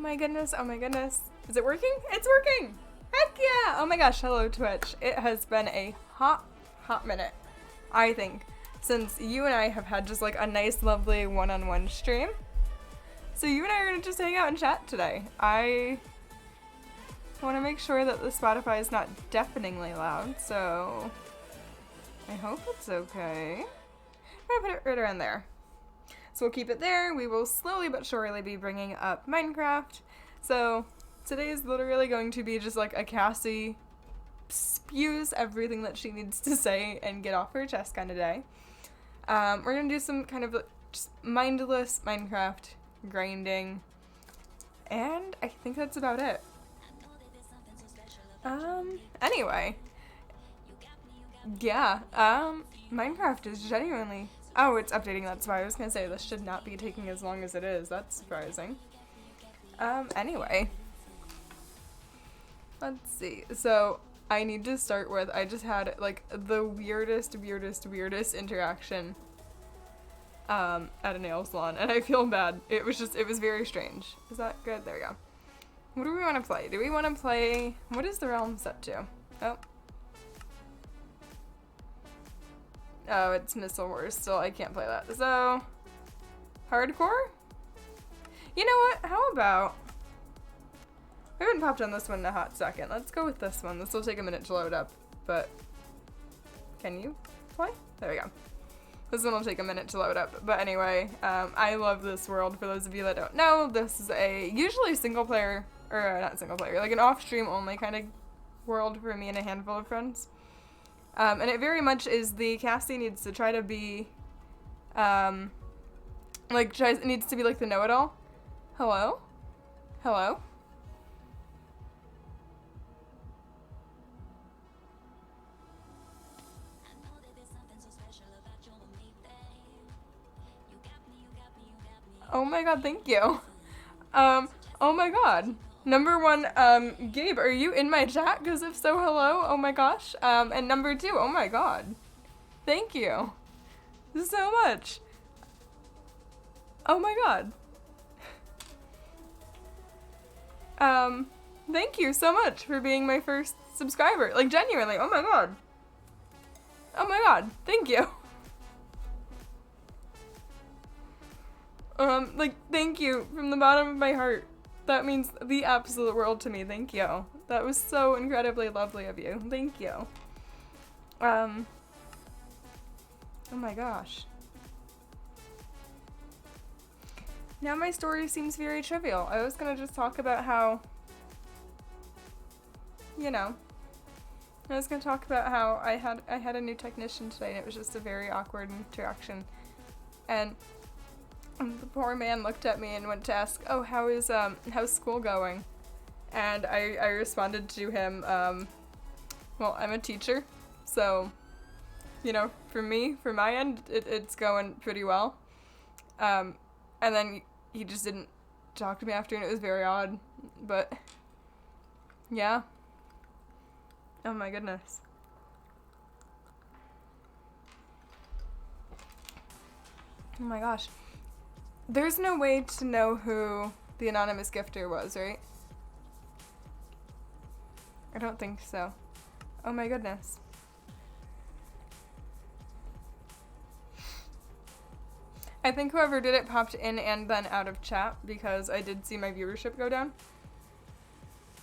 my goodness, oh my goodness. Is it working? It's working! Heck yeah! Oh my gosh, hello Twitch. It has been a hot minute, I think, since you and I have had just like a nice, lovely one-on-one stream. So you and I are gonna just hang out and chat today. I want to make sure that the Spotify is not deafeningly loud, so I hope it's okay. I'm gonna put it right around there. So we'll keep it there. We will slowly but surely be bringing up Minecraft. So today is literally going to be just like a Cassie spews everything that she needs to say and get off her chest kind of day. We're going to do some kind of just mindless Minecraft grinding. And I think that's about it. Anyway. Yeah, Minecraft is genuinely... Oh, it's updating, that's why I was gonna say this should not be taking as long as it is. That's surprising. Anyway. Let's see. So, I need to start with, I just had, like, the weirdest interaction, at a nail salon, and I feel bad. It was very strange. Is that good? There we go. What do we want to play? Do we want to play... What is the realm set to? Oh, it's Missile Wars, so I can't play that. So, hardcore? You know what? How about... We haven't popped on this one in a hot second. Let's go with this one. This will take a minute to load up, but... Can you play? There we go. This one will take a minute to load up. But anyway, I love this world. For those of you that don't know, this is a usually single player, or not single player, like an off-stream only kind of world for me and a handful of friends. And it very much is the Cassie needs to try to be, needs to be like the know-it-all. Hello? Hello? Oh my god, thank you. Oh my god. Number one, Gabe, are you in my chat? Because if so, hello. Oh my gosh. And number two, oh my god. Thank you so much. Oh my god. Thank you so much for being my first subscriber. Like, genuinely, oh my god. Oh my god, thank you. Thank you from the bottom of my heart. That means the absolute world to me. Thank you. That was so incredibly lovely of you. Thank you. Oh my gosh. Now my story seems very trivial. I was gonna just talk about how, you know, I was gonna talk about how I had a new technician today and it was just a very awkward interaction. And the poor man looked at me and went to ask, oh, how's school going? And I responded to him, well, I'm a teacher, so, you know, for my end, it's going pretty well. And then he just didn't talk to me after, and it was very odd, but, yeah. Oh my goodness. Oh my gosh. There's no way to know who the anonymous gifter was, right? I don't think so. Oh my goodness. I think whoever did it popped in and then out of chat because I did see my viewership go down.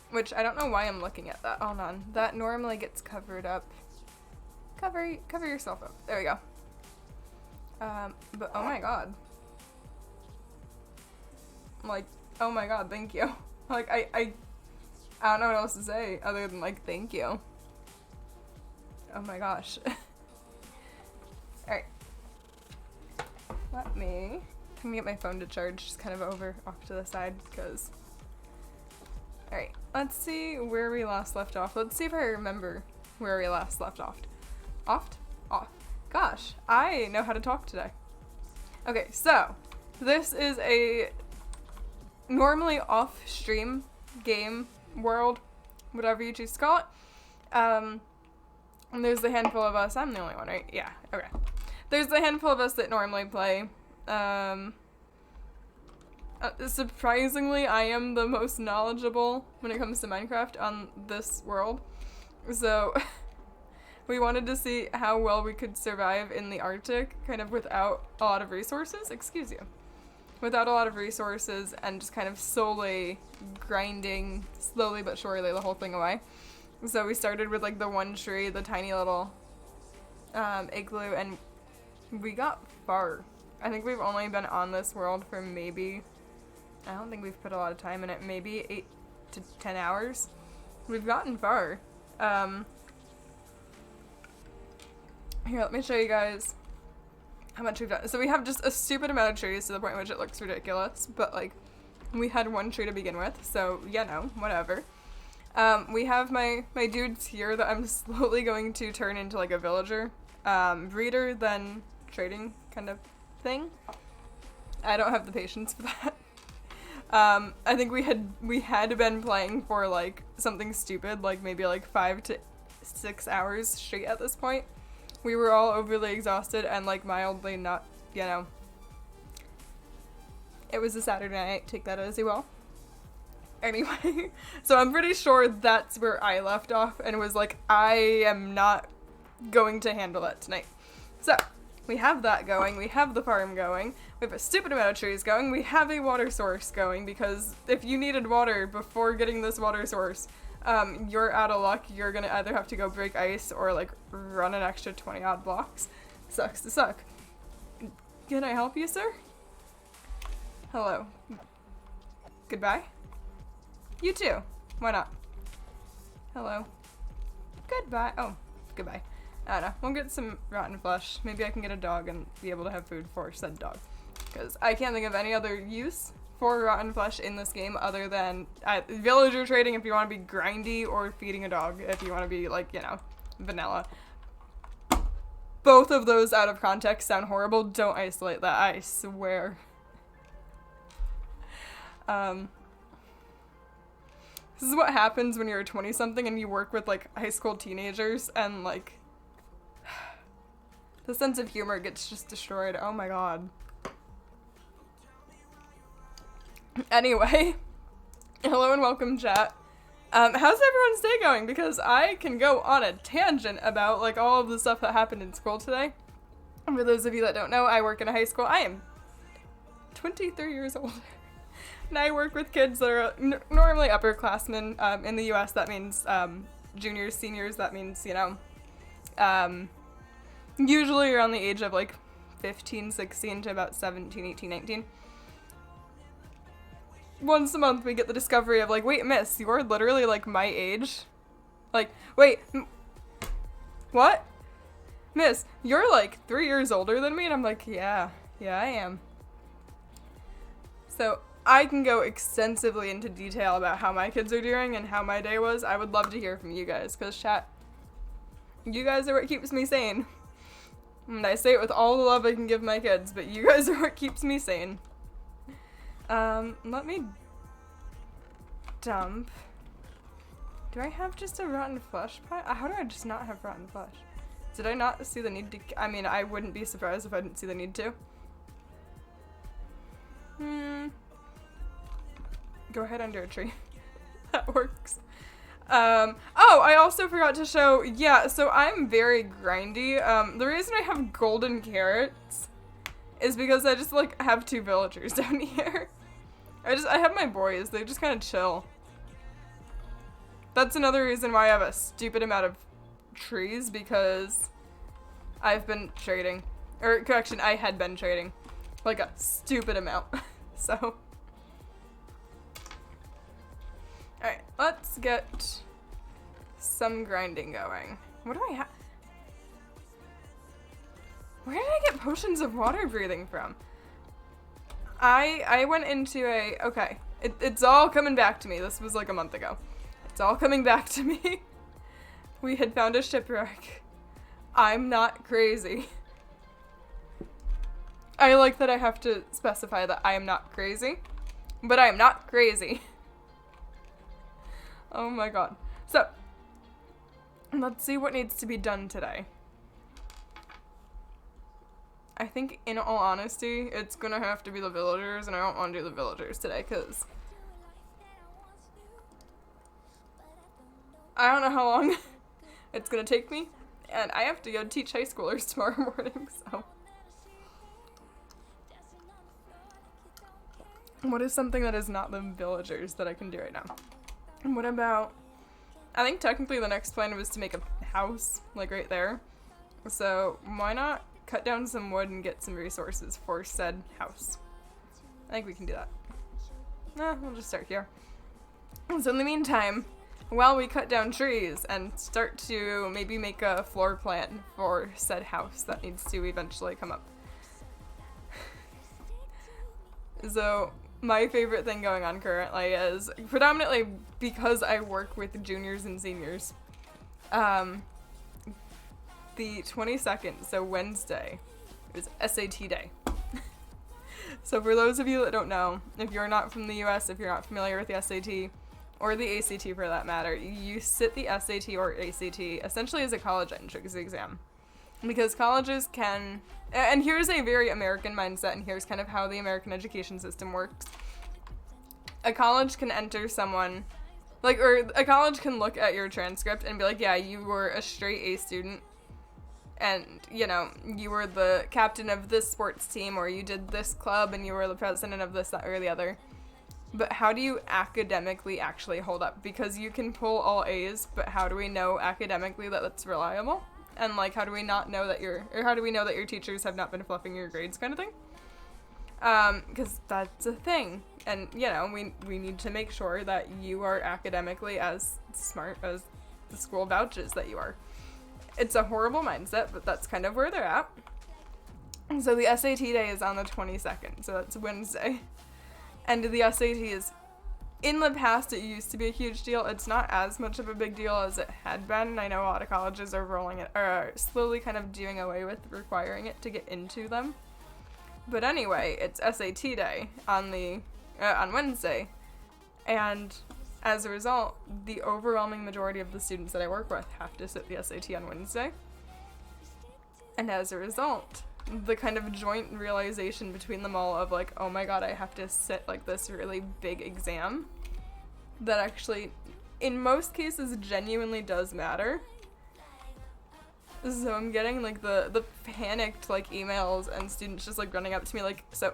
Which I don't know why I'm looking at that. Hold on. That normally gets covered up. Cover yourself up. There we go. But oh my god. Like, oh my god, thank you. Like, I don't know what else to say other than, like, thank you. Oh my gosh. Alright. Let me get my phone to charge, just kind of off to the side, because... Alright, let's see where we last left off. Let's see if I remember where we last left off. Off? Gosh, I know how to talk today. Okay, so, this is a normally off-stream game, world, whatever you choose to call it. And there's a handful of us. I'm the only one, right? Yeah, okay. There's a handful of us that normally play. Surprisingly, I am the most knowledgeable when it comes to Minecraft on this world. So, we wanted to see how well we could survive in the Arctic, kind of without a lot of resources. Excuse you. Without a lot of resources and just kind of solely grinding slowly but surely the whole thing away. So we started with like the one tree, the tiny little igloo, and we got far. I think we've only been on this world for maybe, I don't think we've put a lot of time in it, maybe 8 to 10 hours. We've gotten far. Here, let me show you guys how much we've done. So we have just a stupid amount of trees to the point in which it looks ridiculous, but like, we had one tree to begin with, so whatever. We have my dudes here that I'm slowly going to turn into like a villager, breeder, then trading kind of thing. I don't have the patience for that. I think we had been playing for like something stupid, like maybe like 5 to 6 hours straight at this point. We were all overly exhausted and like mildly not, It was a Saturday night, take that as you will. Anyway, so I'm pretty sure that's where I left off and was like, I am not going to handle it tonight. So, we have that going, we have the farm going, we have a stupid amount of trees going, we have a water source going, because if you needed water before getting this water source, you're out of luck. You're gonna either have to go break ice or like run an extra 20 odd blocks. Sucks to suck. Can I help you, sir? Hello. Goodbye? You too. Why not? Hello. Goodbye. Oh, goodbye. I don't know. We'll get some rotten flesh. Maybe I can get a dog and be able to have food for said dog. Because I can't think of any other use for rotten flesh in this game other than villager trading if you want to be grindy, or feeding a dog if you want to be like, vanilla. Both of those out of context sound horrible. Don't isolate that, I swear. This is what happens when you're a 20-something and you work with like high school teenagers and like the sense of humor gets just destroyed. Oh my god. Anyway, hello and welcome, chat. How's everyone's day going? Because I can go on a tangent about like all of the stuff that happened in school today. For those of you that don't know, I work in a high school. I am 23 years old. And I work with kids that are normally upperclassmen. In the US, that means juniors, seniors. That means, usually around the age of like 15, 16 to about 17, 18, 19. Once a month we get the discovery of like, wait, miss, you're literally like my age. Like, wait, what? Miss, you're like 3 years older than me? And I'm like, yeah, I am. So I can go extensively into detail about how my kids are doing and how my day was. I would love to hear from you guys, because chat, you guys are what keeps me sane. And I say it with all the love I can give my kids, but you guys are what keeps me sane. Let me dump. Do I have just a rotten flesh pot? How do I just not have rotten flesh? Did I not see the need to? I mean, I wouldn't be surprised if I didn't see the need to. Go ahead under a tree. That works. Oh, I also forgot to show, so I'm very grindy. The reason I have golden carrots is because I just, like, have 2 villagers down here. I have my boys. They just kind of chill. That's another reason why I have a stupid amount of trees, because I've been trading. Or, correction, I had been trading. Like, a stupid amount. So. Alright, let's get some grinding going. What do I have? Where did I get potions of water breathing from? I went into a, okay, it's all coming back to me. This was like a month ago. It's all coming back to me. We had found a shipwreck. I'm not crazy. I like that I have to specify that I am not crazy, but I am not crazy. Oh my god. So, let's see what needs to be done today. I think, in all honesty, it's gonna have to be the Villagers, and I don't want to do the Villagers today, because I don't know how long it's gonna take me, and I have to go teach high schoolers tomorrow morning, so. What is something that is not the Villagers that I can do right now? And what about, I think technically the next plan was to make a house, like right there. So why not cut down some wood and get some resources for said house? I think we can do that. We'll just start here. So in the meantime, while we cut down trees and start to maybe make a floor plan for said house that needs to eventually come up. So my favorite thing going on currently is, predominantly because I work with juniors and seniors, the 22nd, so Wednesday, is SAT day. So for those of you that don't know, if you're not from the US, if you're not familiar with the SAT, or the ACT for that matter, you sit the SAT or ACT essentially as a college entrance exam. Because colleges can, and here's a very American mindset, and here's kind of how the American education system works. A college can enter someone, like, or a college can look at your transcript and be like, yeah, you were a straight A student, and, you know, you were the captain of this sports team, or you did this club, and you were the president of this, that, or the other. But how do you academically actually hold up? Because you can pull all A's, but how do we know academically that that's reliable? And, like, how do we not know that how do we know that your teachers have not been fluffing your grades, kind of thing? Because that's a thing. And, you know, we need to make sure that you are academically as smart as the school vouches that you are. It's a horrible mindset, but that's kind of where they're at. So the SAT day is on the 22nd, so that's Wednesday. And the SAT is, in the past, it used to be a huge deal. It's not as much of a big deal as it had been. I know a lot of colleges are slowly kind of doing away with requiring it to get into them. But anyway, it's SAT day on Wednesday, and as a result, the overwhelming majority of the students that I work with have to sit the SAT on Wednesday. And as a result, the kind of joint realization between them all of like, oh my god, I have to sit like this really big exam that actually, in most cases, genuinely does matter. So I'm getting like the panicked like emails and students just like running up to me like, so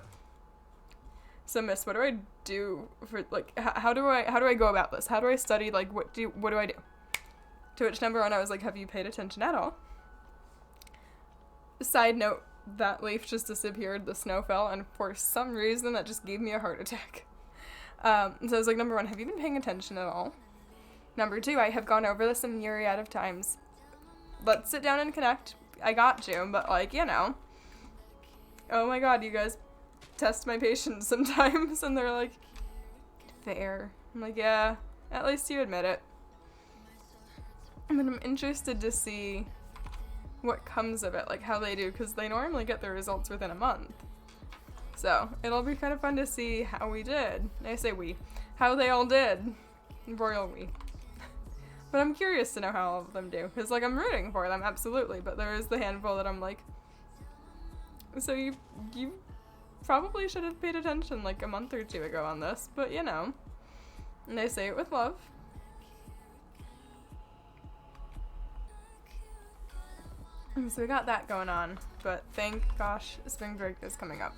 miss, what do I do for like, how do I go about this? How do I study? Like, what do I do? To which number one, I was like, have you paid attention at all? Side note, that leaf just disappeared, the snow fell, and for some reason that just gave me a heart attack. So I was like, number one, have you been paying attention at all? Number two, I have gone over this a myriad of times. Let's sit down and connect. I got you, but like, you know. Oh my god, you guys test my patience sometimes, and they're like, fair. I'm like, yeah, at least you admit it. But I'm interested to see what comes of it, like how they do, because they normally get their results within a month. So it'll be kind of fun to see how we did. I say we. How they all did. Royal we. But I'm curious to know how all of them do, because like I'm rooting for them, absolutely, but there is the handful that I'm like, so you probably should have paid attention like a month or two ago on this, but you know, and they say it with love. So we got that going on, but thank gosh spring break is coming up,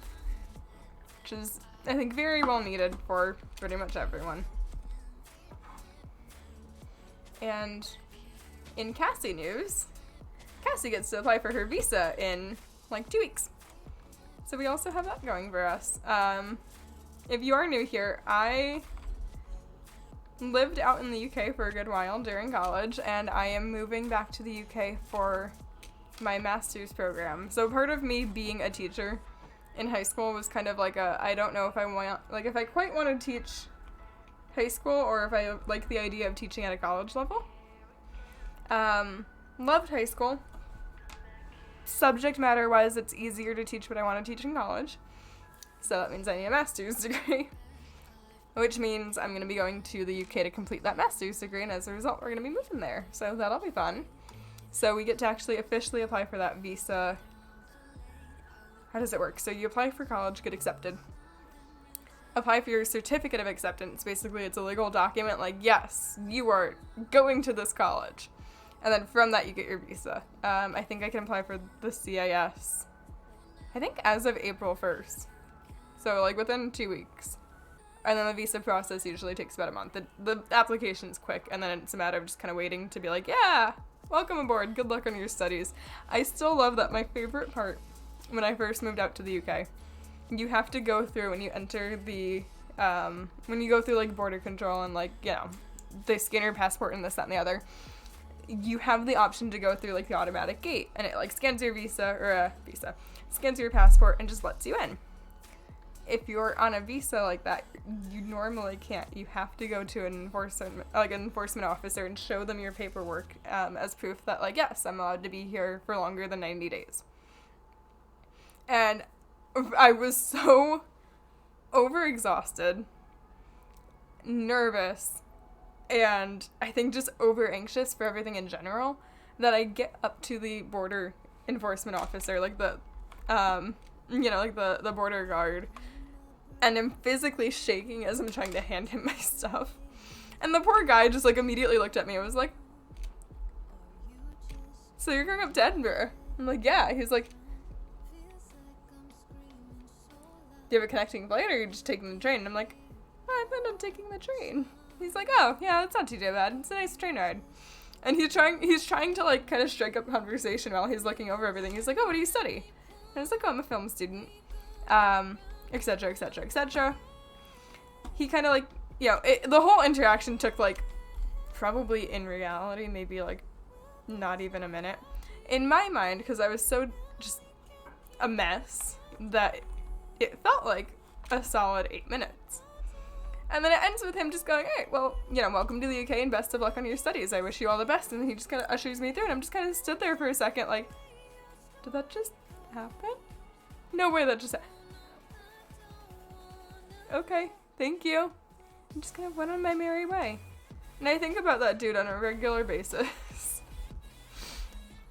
which is, I think, very well needed for pretty much everyone. And in Cassie news, Cassie gets to apply for her visa in like 2 weeks. So we also have that going for us. If you are new here, I lived out in the UK for a good while during college, and I am moving back to the UK for my master's program. So part of me being a teacher in high school was kind of like I don't know if I want, like if I quite want to teach high school or if I like the idea of teaching at a college level. Loved high school. Subject matter wise, it's easier to teach what I want to teach in college. So that means I need a master's degree. Which means I'm going to be going to the UK to complete that master's degree, and as a result, we're going to be moving there. So that'll be fun. So we get to actually officially apply for that visa how does it work? So you apply for college, get accepted. Apply for your certificate of acceptance. Basically, it's a legal document like, yes, you are going to this college. And then from that, you get your visa. I think I can apply for the CIS, I think as of April 1st. So, like, within 2 weeks. And then the visa process usually takes about a month. The application's quick, and then it's a matter of just kind of waiting to be like, yeah, welcome aboard. Good luck on your studies. I still love that. My favorite part when I first moved out to the UK, you have to go through when you enter the, when you go through, like, border control and, like, you know, they scan your passport and this, that, and the other. You have the option to go through, like, the automatic gate, and it, like, scans your scans your passport and just lets you in. If you're on a visa like that, you normally can't. You have to go to an enforcement officer and show them your paperwork as proof that, like, yes, I'm allowed to be here for longer than 90 days. And I was so overexhausted, nervous, and I think just over anxious for everything in general that I get up to the border enforcement officer, like the, like the border guard, and I'm physically shaking as I'm trying to hand him my stuff. And the poor guy just, like, immediately looked at me and was like, so you're going up to Edinburgh? I'm like, yeah. He's like, do you have a connecting flight, or are you just taking the train? And I'm like, oh, I planned on taking the train. He's like, oh, yeah, that's not too bad. It's a nice train ride. And he's trying to, like, kind of strike up conversation while he's looking over everything. He's like, oh, what do you study? And I was like, oh, I'm a film student. Etc., etc., etc. He kind of, like, the whole interaction took, like, probably in reality, maybe, like, not even a minute. In my mind, because I was so just a mess, that it felt like a solid 8 minutes. And then it ends with him just going, hey, well, welcome to the UK and best of luck on your studies. I wish you all the best. And then he just kind of ushers me through, and I'm just kind of stood there for a second, like, did that just happen? No way that just happened. Okay, thank you. I'm just kind of went on my merry way. And I think about that dude on a regular basis.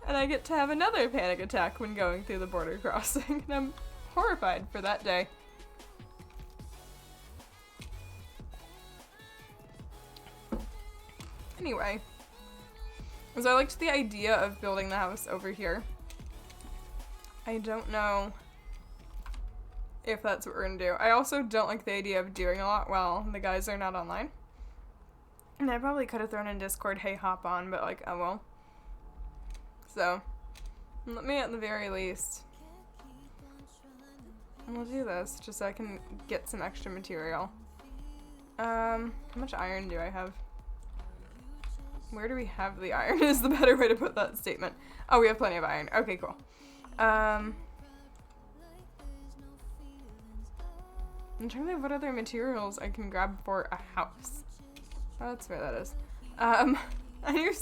And I get to have another panic attack when going through the border crossing. And I'm horrified for that day. Anyway, so I liked the idea of building the house over here. I don't know if that's what we're gonna do. I also don't like the idea of doing a lot while the guys are not online. And I probably could have thrown in Discord, hey, hop on, but, like, oh well. So, let me at the very least, we'll do this just so I can get some extra material. How much iron do I have? Where do we have the iron is the better way to put that statement. Oh, we have plenty of iron. Okay, cool. I'm trying to think what other materials I can grab for a house. Oh, that's where that is. I knew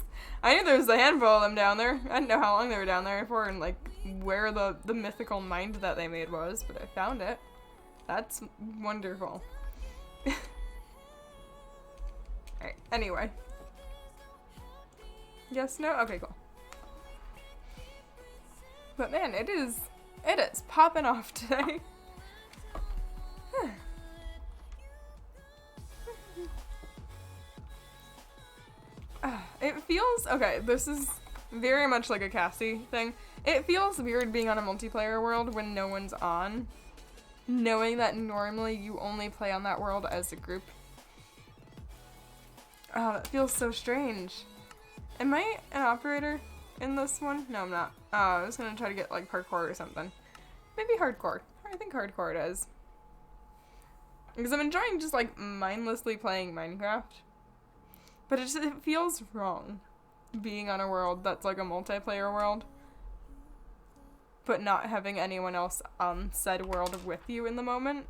there was a handful of them down there. I didn't know how long they were down there for and, like, where the mythical mind that they made was, but I found it. That's wonderful. Alright, anyway. Yes, no? Okay, cool. But man, it is popping off today. It feels, okay, this is very much like a Cassie thing. It feels weird being on a multiplayer world when no one's on, knowing that normally you only play on that world as a group. Oh, that feels so strange. Am I an operator in this one? No, I'm not. Oh, I was gonna try to get, like, parkour or something. Maybe hardcore. I think hardcore it is. Because I'm enjoying just, like, mindlessly playing Minecraft. But it feels wrong being on a world that's, like, a multiplayer world, but not having anyone else on said world with you in the moment.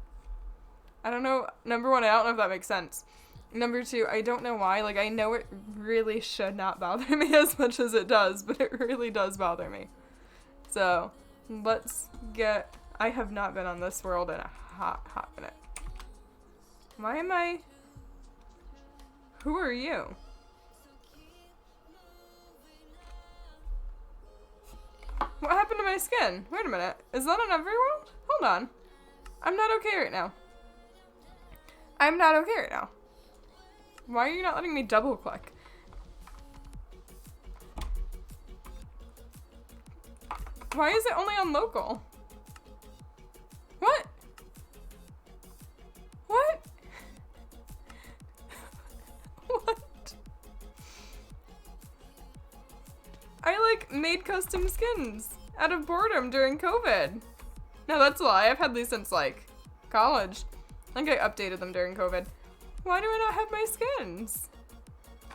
I don't know. Number one, I don't know if that makes sense. Number two, I don't know why. Like, I know it really should not bother me as much as it does, but it really does bother me. So, let's get... I have not been on this world in a hot minute. Why am I... Who are you? What happened to my skin? Wait a minute. Is that on Everworld? Hold on. I'm not okay right now. I'm not okay right now. Why are you not letting me double click? Why is it only on local? What? What? What? I like made custom skins out of boredom during COVID. No, that's a lie. I've had these since like college. I think I updated them during COVID. Why do I not have my skins?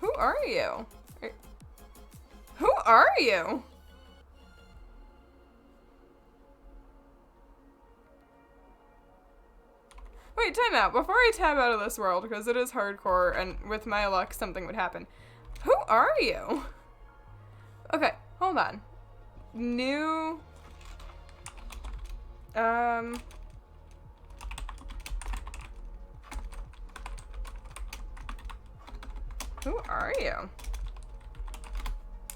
Who are you? Who are you? Wait, time out. Before I tab out of this world, because it is hardcore, and with my luck, something would happen. Who are you? Okay, hold on. New... Who are you?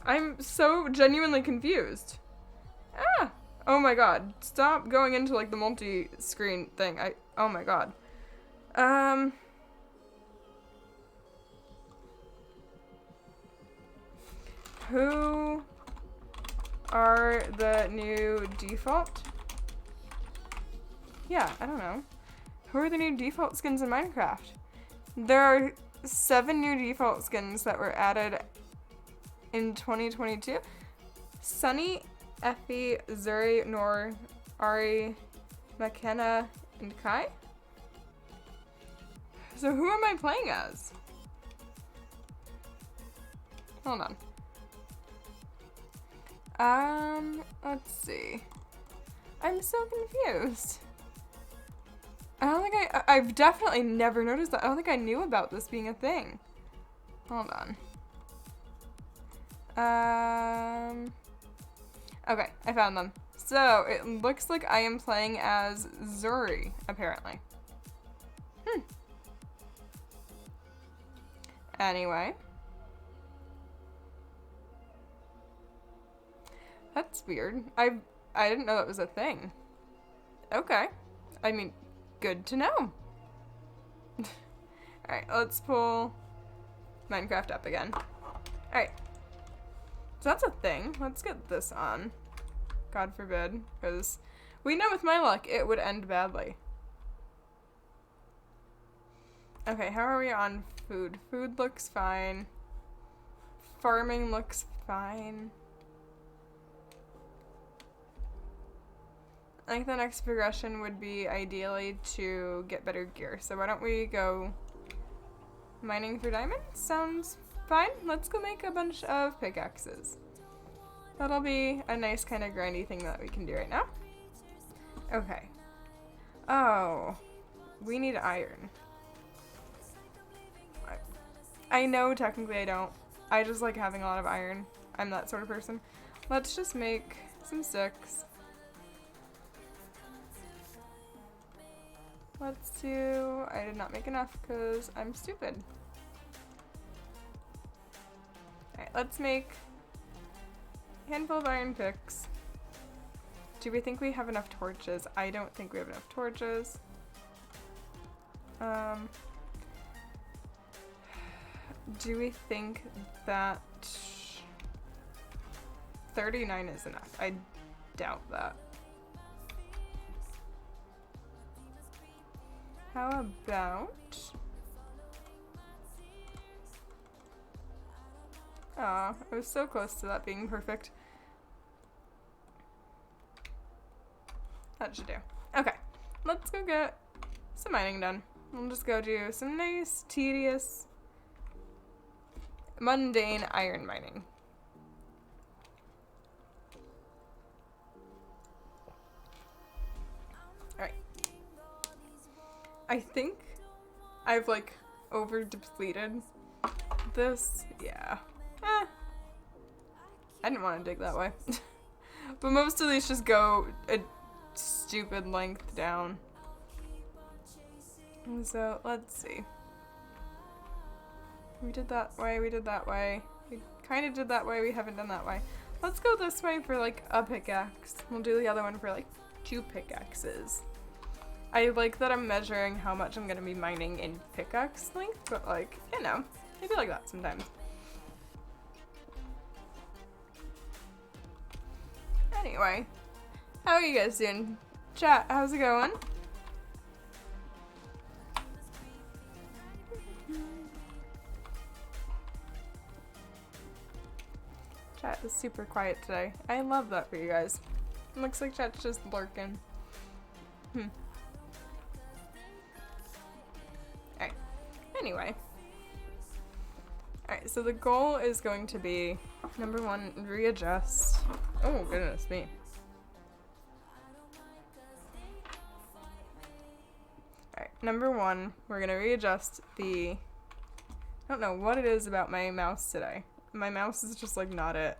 I'm so genuinely confused. Ah! Oh my god. Stop going into like the multi-screen thing. Oh my god. Who are the new default? Yeah, I don't know. Who are the new default skins in Minecraft? There are 7 new default skins that were added in 2022. Sunny, Effie, Zuri, Nor, Ari, McKenna, and Kai? So who am I playing as? Hold on. Let's see. I'm so confused. I don't think I've definitely never noticed that. I don't think I knew about this being a thing. Hold on. Okay, I found them. So, it looks like I am playing as Zuri, apparently. Anyway. That's weird. I didn't know that was a thing. Okay. I mean, good to know. Alright, let's pull Minecraft up again. Alright. So that's a thing. Let's get this on. God forbid. Because we know with my luck it would end badly. Okay, how are we on food? Food looks fine. Farming looks fine. I think the next progression would be ideally to get better gear. So why don't we go mining for diamonds? Sounds fine. Let's go make a bunch of pickaxes. That'll be a nice kind of grindy thing that we can do right now. Okay. Oh, we need iron. I know technically I don't. I just like having a lot of iron. I'm that sort of person. Let's just make some sticks. Let's do... I did not make enough because I'm stupid. Alright, let's make a handful of iron picks. Do we think we have enough torches? I don't think we have enough torches. Do we think that 39 is enough? I doubt that. How about... Aw, I was so close to that being perfect. That should do. Okay, let's go get some mining done. We'll just go do some nice, tedious, mundane iron mining. Alright. I think I've like over depleted this. Yeah. I didn't want to dig that way. But most of these just go a stupid length down. So let's see. We did that way, we did that way. We kind of did that way, we haven't done that way. Let's go this way for like a pickaxe. We'll do the other one for like 2 pickaxes. I like that I'm measuring how much I'm gonna be mining in pickaxe length, but like, you know, I feel like that sometimes. Anyway, how are you guys doing? Chat, how's it going? Chat is super quiet today. I love that for you guys. It looks like chat's just lurking. Alright. Anyway. Alright, so the goal is going to be, number 1, readjust. Oh, goodness me. Alright, number 1, we're gonna readjust the... I don't know what it is about my mouse today. My mouse is just like not it.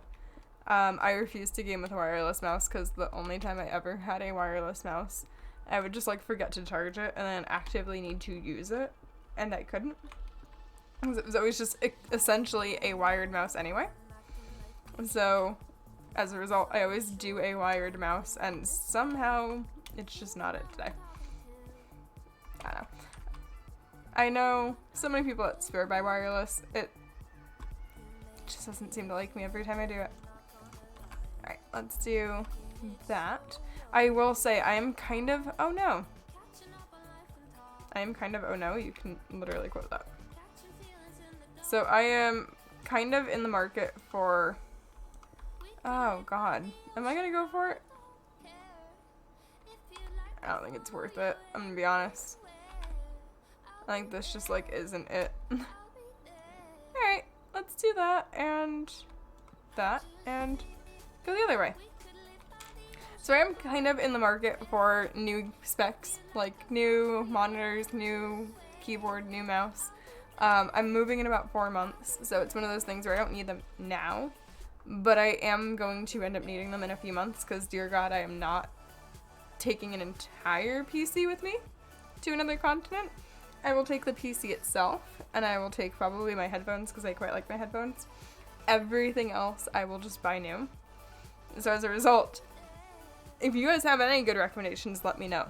I refuse to game with a wireless mouse because the only time I ever had a wireless mouse, I would just like forget to charge it and then actively need to use it, and I couldn't. It was always just essentially a wired mouse anyway. So, as a result, I always do a wired mouse, and somehow it's just not it today. I don't know. I know so many people that swear by wireless. It just doesn't seem to like me every time I do it. Alright, let's do that. I will say I am kind of, oh no. I am kind of, oh no, you can literally quote that. So I am kind of in the market for, oh god, am I gonna go for it? I don't think it's worth it, I'm gonna be honest. I think this just like isn't it. Alright, let's do that and go the other way. So I'm kind of in the market for new specs, like new monitors, new keyboard, new mouse. I'm moving in about 4 months, so it's one of those things where I don't need them now, but I am going to end up needing them in a few months because, dear God, I am not taking an entire PC with me to another continent. I will take the PC itself, and I will take probably my headphones because I quite like my headphones. Everything else I will just buy new. So as a result, if you guys have any good recommendations, let me know.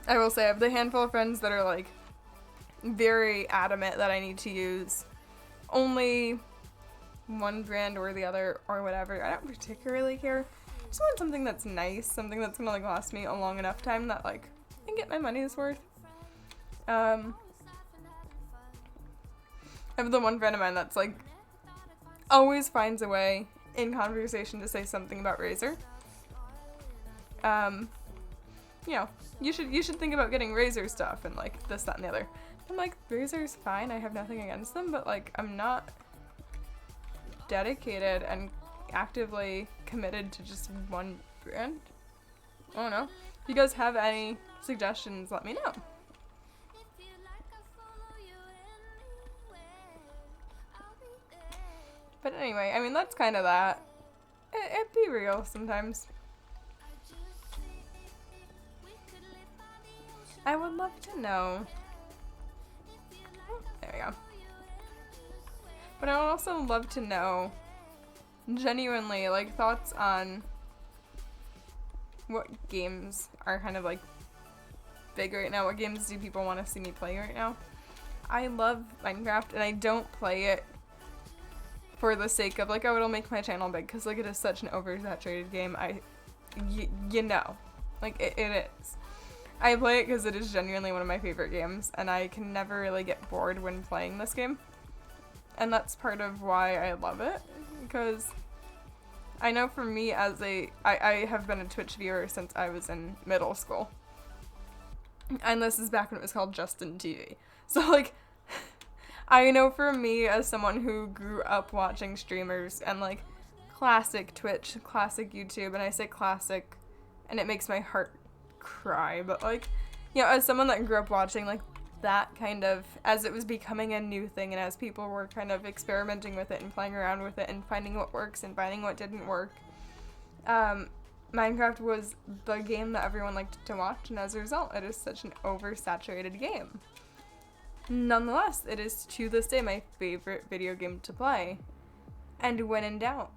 I will say I have the handful of friends that are like very adamant that I need to use only one brand or the other or whatever. I don't particularly care. I just want something that's nice, something that's gonna like last me a long enough time that like I can get my money's worth. I have the one friend of mine that's like always finds a way in conversation to say something about Razer. You know, you should think about getting Razer stuff and like this, that, and the other. I'm like, Razer's fine, I have nothing against them, but like I'm not dedicated and actively committed to just one brand. I don't know. If you guys have any suggestions, let me know. But anyway, I mean, that's kind of that. It'd be real sometimes. I would love to know. Oh, there we go. But I would also love to know, genuinely, like, thoughts on what games are kind of, like, big right now. What games do people want to see me play right now? I love Minecraft, and I don't play it for the sake of, like, oh, it'll make my channel big, because, like, it is such an oversaturated game. You know. Like, it is. I play it because it is genuinely one of my favorite games, and I can never really get bored when playing this game. And that's part of why I love it, because I know for me as I have been a Twitch viewer since I was in middle school. And this is back when it was called Justin TV. So, like, I know for me as someone who grew up watching streamers and, like, classic Twitch, classic YouTube, and I say classic, and it makes my heart cry, but, like, you know, as someone that grew up watching, like, that kind of, as it was becoming a new thing and as people were kind of experimenting with it and playing around with it and finding what works and finding what didn't work, Minecraft was the game that everyone liked to watch, and as a result, it is such an oversaturated game. Nonetheless, it is to this day my favorite video game to play. And when in doubt,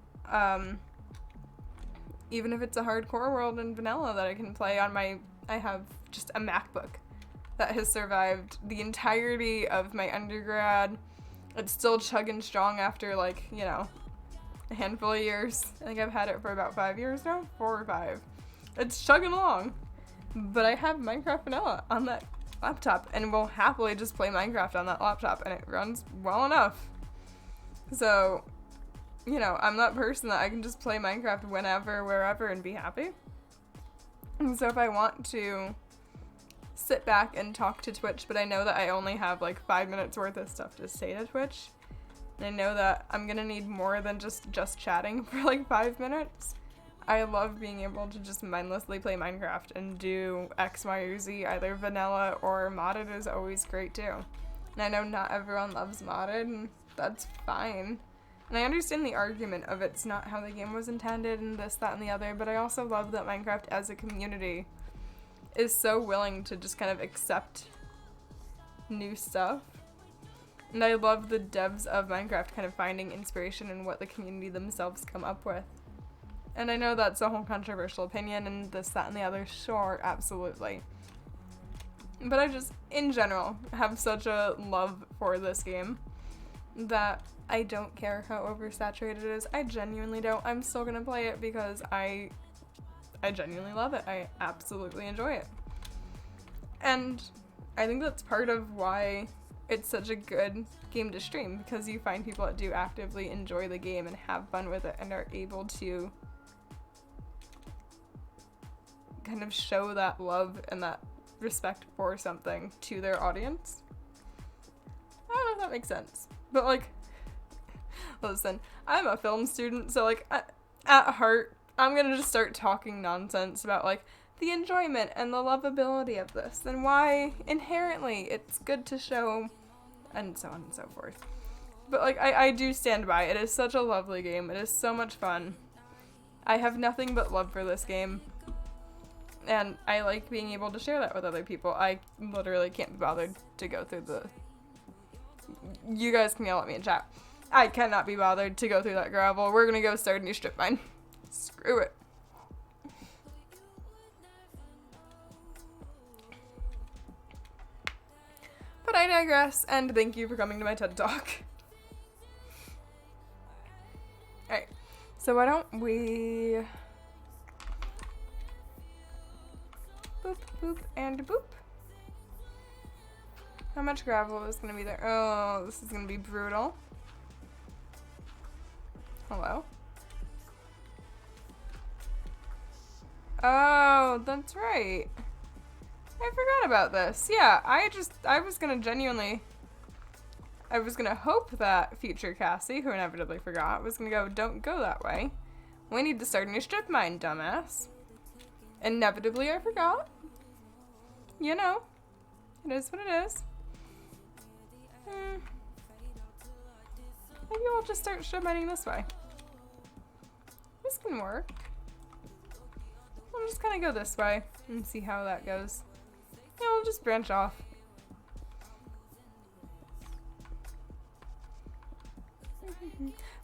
even if it's a hardcore world in vanilla that I can play on I have just a MacBook that has survived the entirety of my undergrad. It's still chugging strong after, like, you know, a handful of years. I think I've had it for about 5 years now, 4 or 5. It's chugging along. But I have Minecraft vanilla on that laptop and will happily just play Minecraft on that laptop, and it runs well enough. So, you know, I'm that person that I can just play Minecraft whenever, wherever, and be happy. And so if I want to sit back and talk to Twitch, but I know that I only have like 5 minutes worth of stuff to say to Twitch, and I know that I'm gonna need more than just chatting for like 5 minutes, I love being able to just mindlessly play Minecraft and do X, Y, or Z. Either vanilla or modded is always great too. And I know not everyone loves modded, and that's fine. And I understand the argument of it's not how the game was intended and this, that, and the other, but I also love that Minecraft as a community is so willing to just kind of accept new stuff. And I love the devs of Minecraft kind of finding inspiration in what the community themselves come up with. And I know that's a whole controversial opinion and this, that, and the other. Sure, absolutely. But I just, in general, have such a love for this game that I don't care how oversaturated it is. I genuinely don't. I'm still gonna play it because I genuinely love it. I absolutely enjoy it. And I think that's part of why it's such a good game to stream, because you find people that do actively enjoy the game and have fun with it and are able to kind of show that love and that respect for something to their audience. I don't know if that makes sense. But, like, listen, I'm a film student, so, like, at heart, I'm gonna just start talking nonsense about, like, the enjoyment and the lovability of this, and why inherently it's good to show, and so on and so forth. But, like, I do stand by. It is such a lovely game. It is so much fun. I have nothing but love for this game, and I like being able to share that with other people. I literally can't be bothered to go through the... You guys can yell at me in chat. I cannot be bothered to go through that gravel. We're gonna go start a new strip mine. Screw it. But I digress, and thank you for coming to my TED Talk. Alright, so why don't we... Boop, boop, and boop. How much gravel is gonna be there? Oh, this is gonna be brutal. Hello? Oh, that's right. I forgot about this. Yeah, I was gonna hope that future Cassie, who inevitably forgot, was gonna go, don't go that way. We need to start a new strip mine, dumbass. Inevitably, I forgot. You know, it is what it is. Maybe we'll just start strip mining this way. This can work. We'll just kind of go this way and see how that goes. Yeah, we'll just branch off.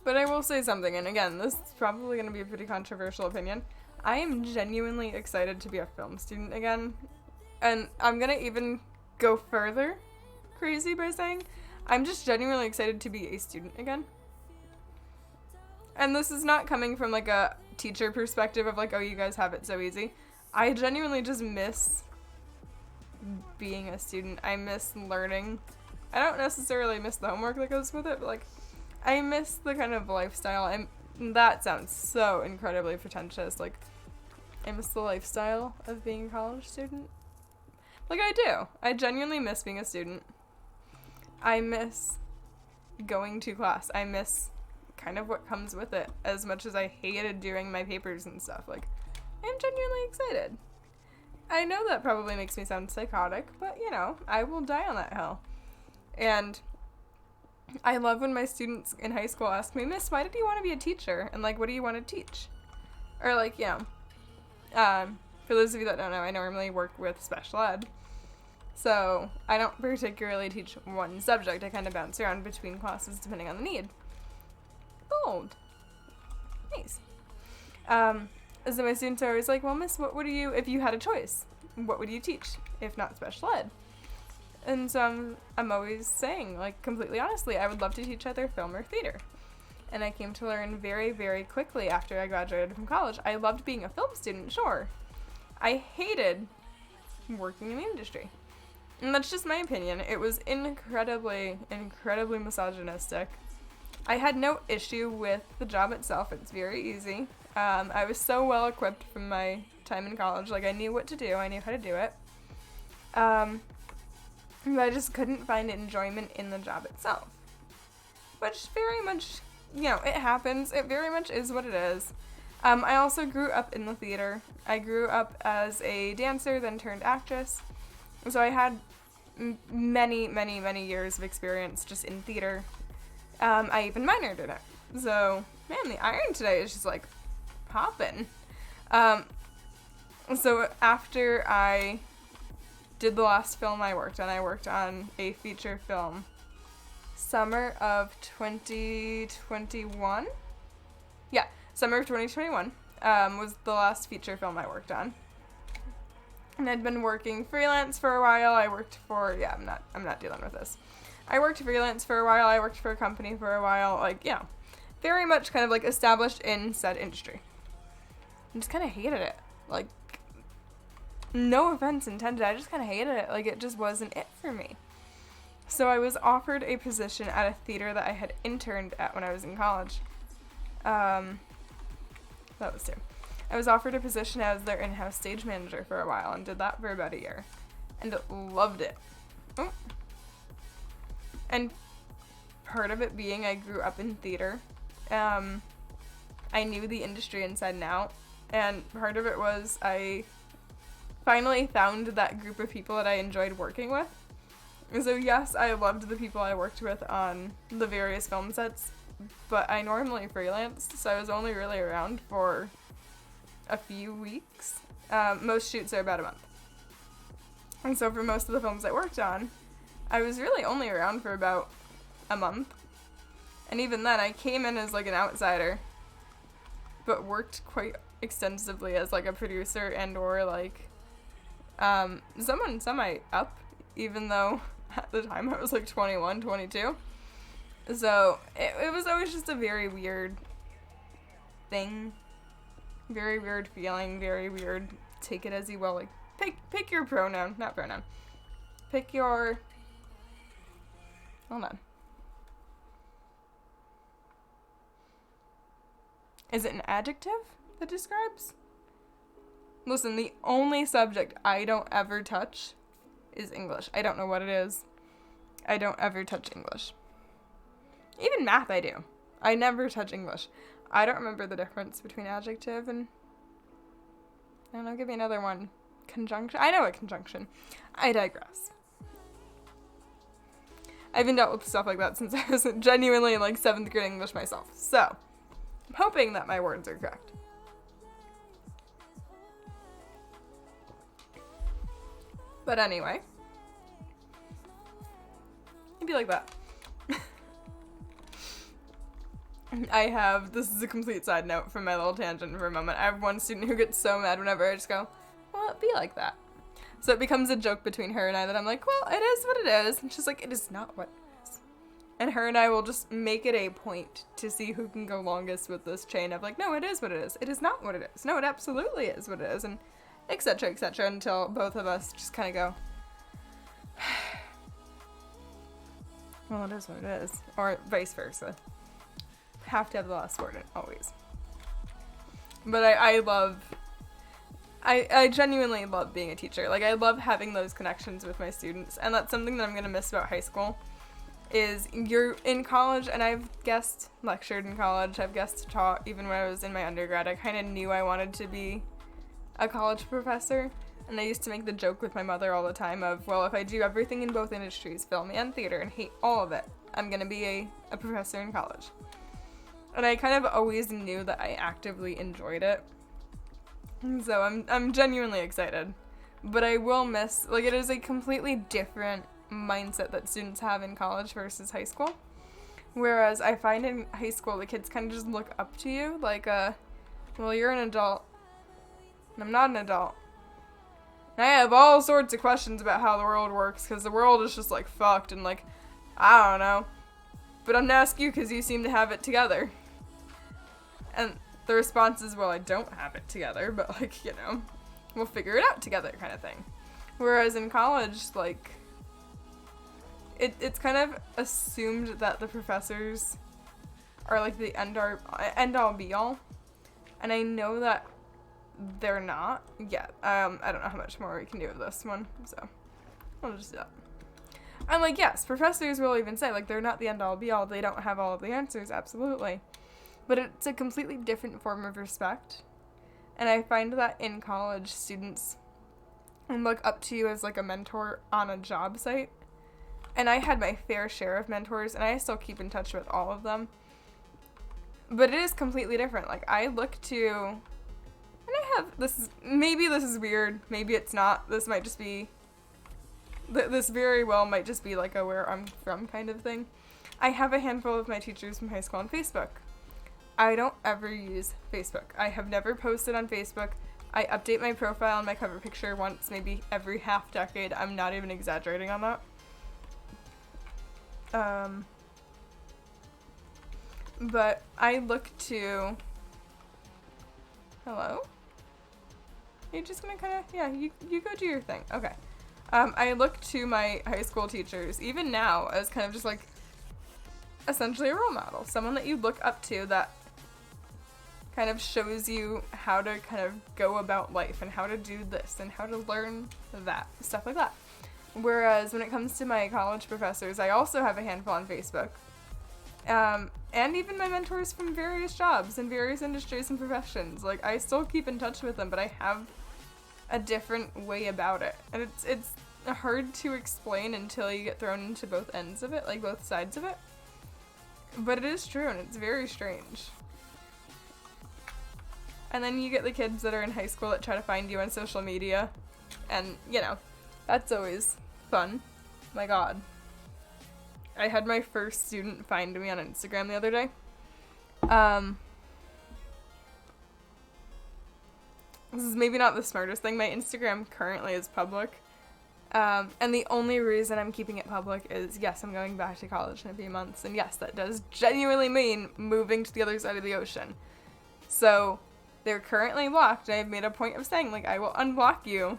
But I will say something, and again, this is probably going to be a pretty controversial opinion. I am genuinely excited to be a film student again. And I'm going to even go further crazy by saying I'm just genuinely excited to be a student again. And this is not coming from like a teacher perspective of like, oh, you guys have it so easy. I genuinely just miss being a student. I miss learning. I don't necessarily miss the homework that goes with it, but like I miss the kind of lifestyle. And that sounds so incredibly pretentious. Like I miss the lifestyle of being a college student. Like I do. I genuinely miss being a student. I miss going to class. I miss kind of what comes with it, as much as I hated doing my papers and stuff. Like, I'm genuinely excited. I know that probably makes me sound psychotic, but, you know, I will die on that hill. And I love when my students in high school ask me, Miss, why did you want to be a teacher? And, like, what do you want to teach? Or, like, you know, for those of you that don't know, I normally work with special ed. So I don't particularly teach one subject. I kind of bounce around between classes depending on the need. Gold. Nice. So my students are always like, well, miss, what would you, if you had a choice, what would you teach if not special ed? And so I'm always saying, like, completely honestly, I would love to teach either film or theater. And I came to learn very, very quickly after I graduated from college. I loved being a film student, sure. I hated working in the industry. And that's just my opinion. It was incredibly, incredibly misogynistic. I had no issue with the job itself. It's very easy. I was so well equipped from my time in college. Like, I knew what to do. I knew how to do it. But I just couldn't find enjoyment in the job itself. Which very much, it happens. It very much is what it is. I also grew up in the theater. I grew up as a dancer, then turned actress. So I had many, many, many years of experience just in theater. I even minored in it. So, man, the iron today is just, like, popping. So after I did the last film I worked on a feature film. Summer of 2021? Yeah, summer of 2021 was the last feature film I worked on. And I'd been working freelance for a while. I worked for, I'm not dealing with this. I worked freelance for a while. I worked for a company for a while. Like, very much kind of like established in said industry. I just kind of hated it. Like, no offense intended. I just kind of hated it. Like, it just wasn't it for me. So I was offered a position at a theater that I had interned at when I was in college. That was two. I was offered a position as their in-house stage manager for a while and did that for about a year. And loved it. Oh. And part of it being I grew up in theater. I knew the industry inside and out. And part of it was I finally found that group of people that I enjoyed working with. So yes, I loved the people I worked with on the various film sets, but I normally freelanced, so I was only really around for a few weeks. Most shoots are about a month. And so for most of the films I worked on, I was really only around for about a month. And even then, I came in as like an outsider, but worked quite extensively as like a producer and or like someone semi-up, even though at the time I was like 21, 22. So it was always just a very weird thing. Very weird feeling, very weird, take it as you will. Like, pick your pronoun, not pronoun. Pick your, hold on. Is it an adjective that describes? Listen, the only subject I don't ever touch is English. I don't know what it is. I don't ever touch English. Even math I do. I never touch English. I don't remember the difference between adjective and, I don't know, give me another one. Conjunction? I know a conjunction. I digress. I haven't dealt with stuff like that since I was genuinely in like 7th grade English myself. So, I'm hoping that my words are correct. But anyway. It'd be like that. This is a complete side note from my little tangent for a moment. I have one student who gets so mad whenever I just go, well, it'd be like that. So it becomes a joke between her and I that I'm like, well, it is what it is. And she's like, it is not what it is. And her and I will just make it a point to see who can go longest with this chain of like, no, it is what it is. It is not what it is. No, it absolutely is what it is. And et cetera, until both of us just kind of go, well, it is what it is. Or vice versa. Have to have the last word in it, always. But I genuinely love being a teacher. Like, I love having those connections with my students, and that's something that I'm going to miss about high school, is you're in college, and I've guest lectured in college, I've guest taught even when I was in my undergrad. I kind of knew I wanted to be a college professor, and I used to make the joke with my mother all the time of, well, if I do everything in both industries, film and theater, and hate all of it, I'm going to be a professor in college. And I kind of always knew that I actively enjoyed it. So I'm genuinely excited. But I will miss, like, it is a completely different mindset that students have in college versus high school. Whereas I find in high school, the kids kind of just look up to you, like, well, you're an adult, and I'm not an adult. And I have all sorts of questions about how the world works, because the world is just, like, fucked, and, like, I don't know. But I'm gonna ask you because you seem to have it together. And the response is, well, I don't have it together, but, like, you know, we'll figure it out together kind of thing. Whereas in college, like, it's kind of assumed that the professors are, like, the end-all be-all. And I know that they're not yet. I don't know how much more we can do with this one, so I'll just do that. And, like, yes, professors will even say, like, they're not the end-all be-all. They don't have all of the answers, absolutely. But it's a completely different form of respect. And I find that in college, students look up to you as, like, a mentor on a job site. And I had my fair share of mentors, and I still keep in touch with all of them. But it is completely different. Like, I look to, and I have, maybe this is weird, maybe it's not, this might just be, this very well might just be like a where I'm from kind of thing. I have a handful of my teachers from high school on Facebook. I don't ever use Facebook. I have never posted on Facebook. I update my profile and my cover picture once, maybe every half decade. I'm not even exaggerating on that. But I look to, hello? You're just gonna kind of, yeah, you go do your thing. Okay. I look to my high school teachers, even now, as kind of just like, essentially a role model. Someone that you look up to that kind of shows you how to kind of go about life and how to do this and how to learn that, stuff like that. Whereas when it comes to my college professors, I also have a handful on Facebook. And even my mentors from various jobs and various industries and professions. Like, I still keep in touch with them, but I have a different way about it. And it's hard to explain until you get thrown into both ends of it, like both sides of it. But it is true, and it's very strange. And then you get the kids that are in high school that try to find you on social media. And, you know, that's always fun. My God. I had my first student find me on Instagram the other day. This is maybe not the smartest thing. My Instagram currently is public. And the only reason I'm keeping it public is, yes, I'm going back to college in a few months. And yes, that does genuinely mean moving to the other side of the ocean. So they're currently blocked. I've made a point of saying, like, I will unblock you